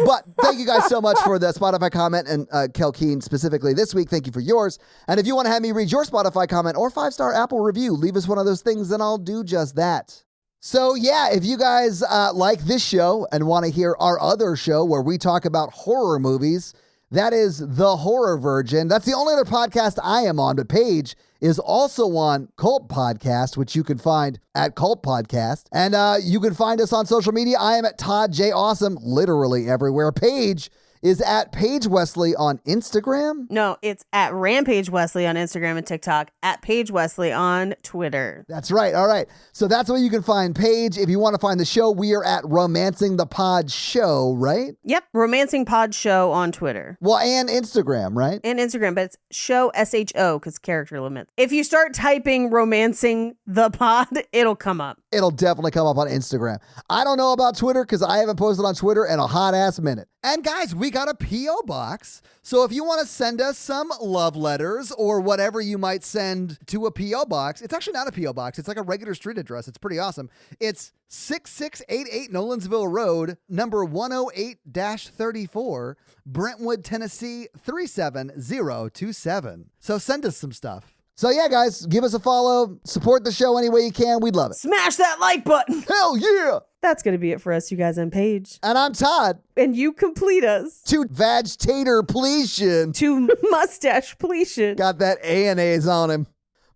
But thank you guys so much for the Spotify comment, and Kelkeen specifically this week. Thank you for yours. And if you want to have me read your Spotify comment or 5-star Apple review, leave us one of those things, then I'll do just that. So yeah, if you guys like this show and want to hear our other show where we talk about horror movies, that is The Horror Virgin. That's the only other podcast I am on, but Paige is also on Cult Podcast, which you can find at Cult Podcast. And you can find us on social media. I am at Todd J. Awesome, literally everywhere. Paige is at Paige Wesley on Instagram. No, it's at Rampage Wesley on Instagram and TikTok, at Paige Wesley on Twitter. That's right. All right. So that's where you can find Paige. If you want to find the show, we are at Romancing the Pod Show, right? Yep. Romancing Pod Show on Twitter. Well, and Instagram, right? And Instagram, but it's show SHO because character limits. If you start typing Romancing the Pod, it'll come up. It'll definitely come up on Instagram. I don't know about Twitter because I haven't posted on Twitter in a hot ass minute. And guys, we got a P.O. box. So if you want to send us some love letters or whatever you might send to a P.O. box, it's actually not a P.O. box. It's like a regular street address. It's pretty awesome. It's 6688 Nolensville Road, number 108-34, Brentwood, Tennessee, 37027. So send us some stuff. So yeah, guys, give us a follow. Support the show any way you can. We'd love it. Smash that like button. Hell yeah! That's going to be it for us, you guys. I'm Paige. And I'm Todd. And you complete us To vagtator pletion. to mustache pletion. Got that A&A's on him.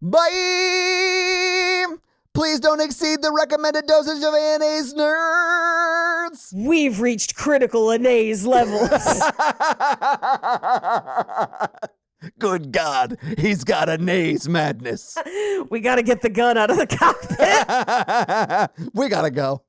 Bye! Please don't exceed the recommended dosage of A&A's, nerds. We've reached critical anase levels. Good God, he's got a naze madness. We got to get the gun out of the cockpit. We gotta go.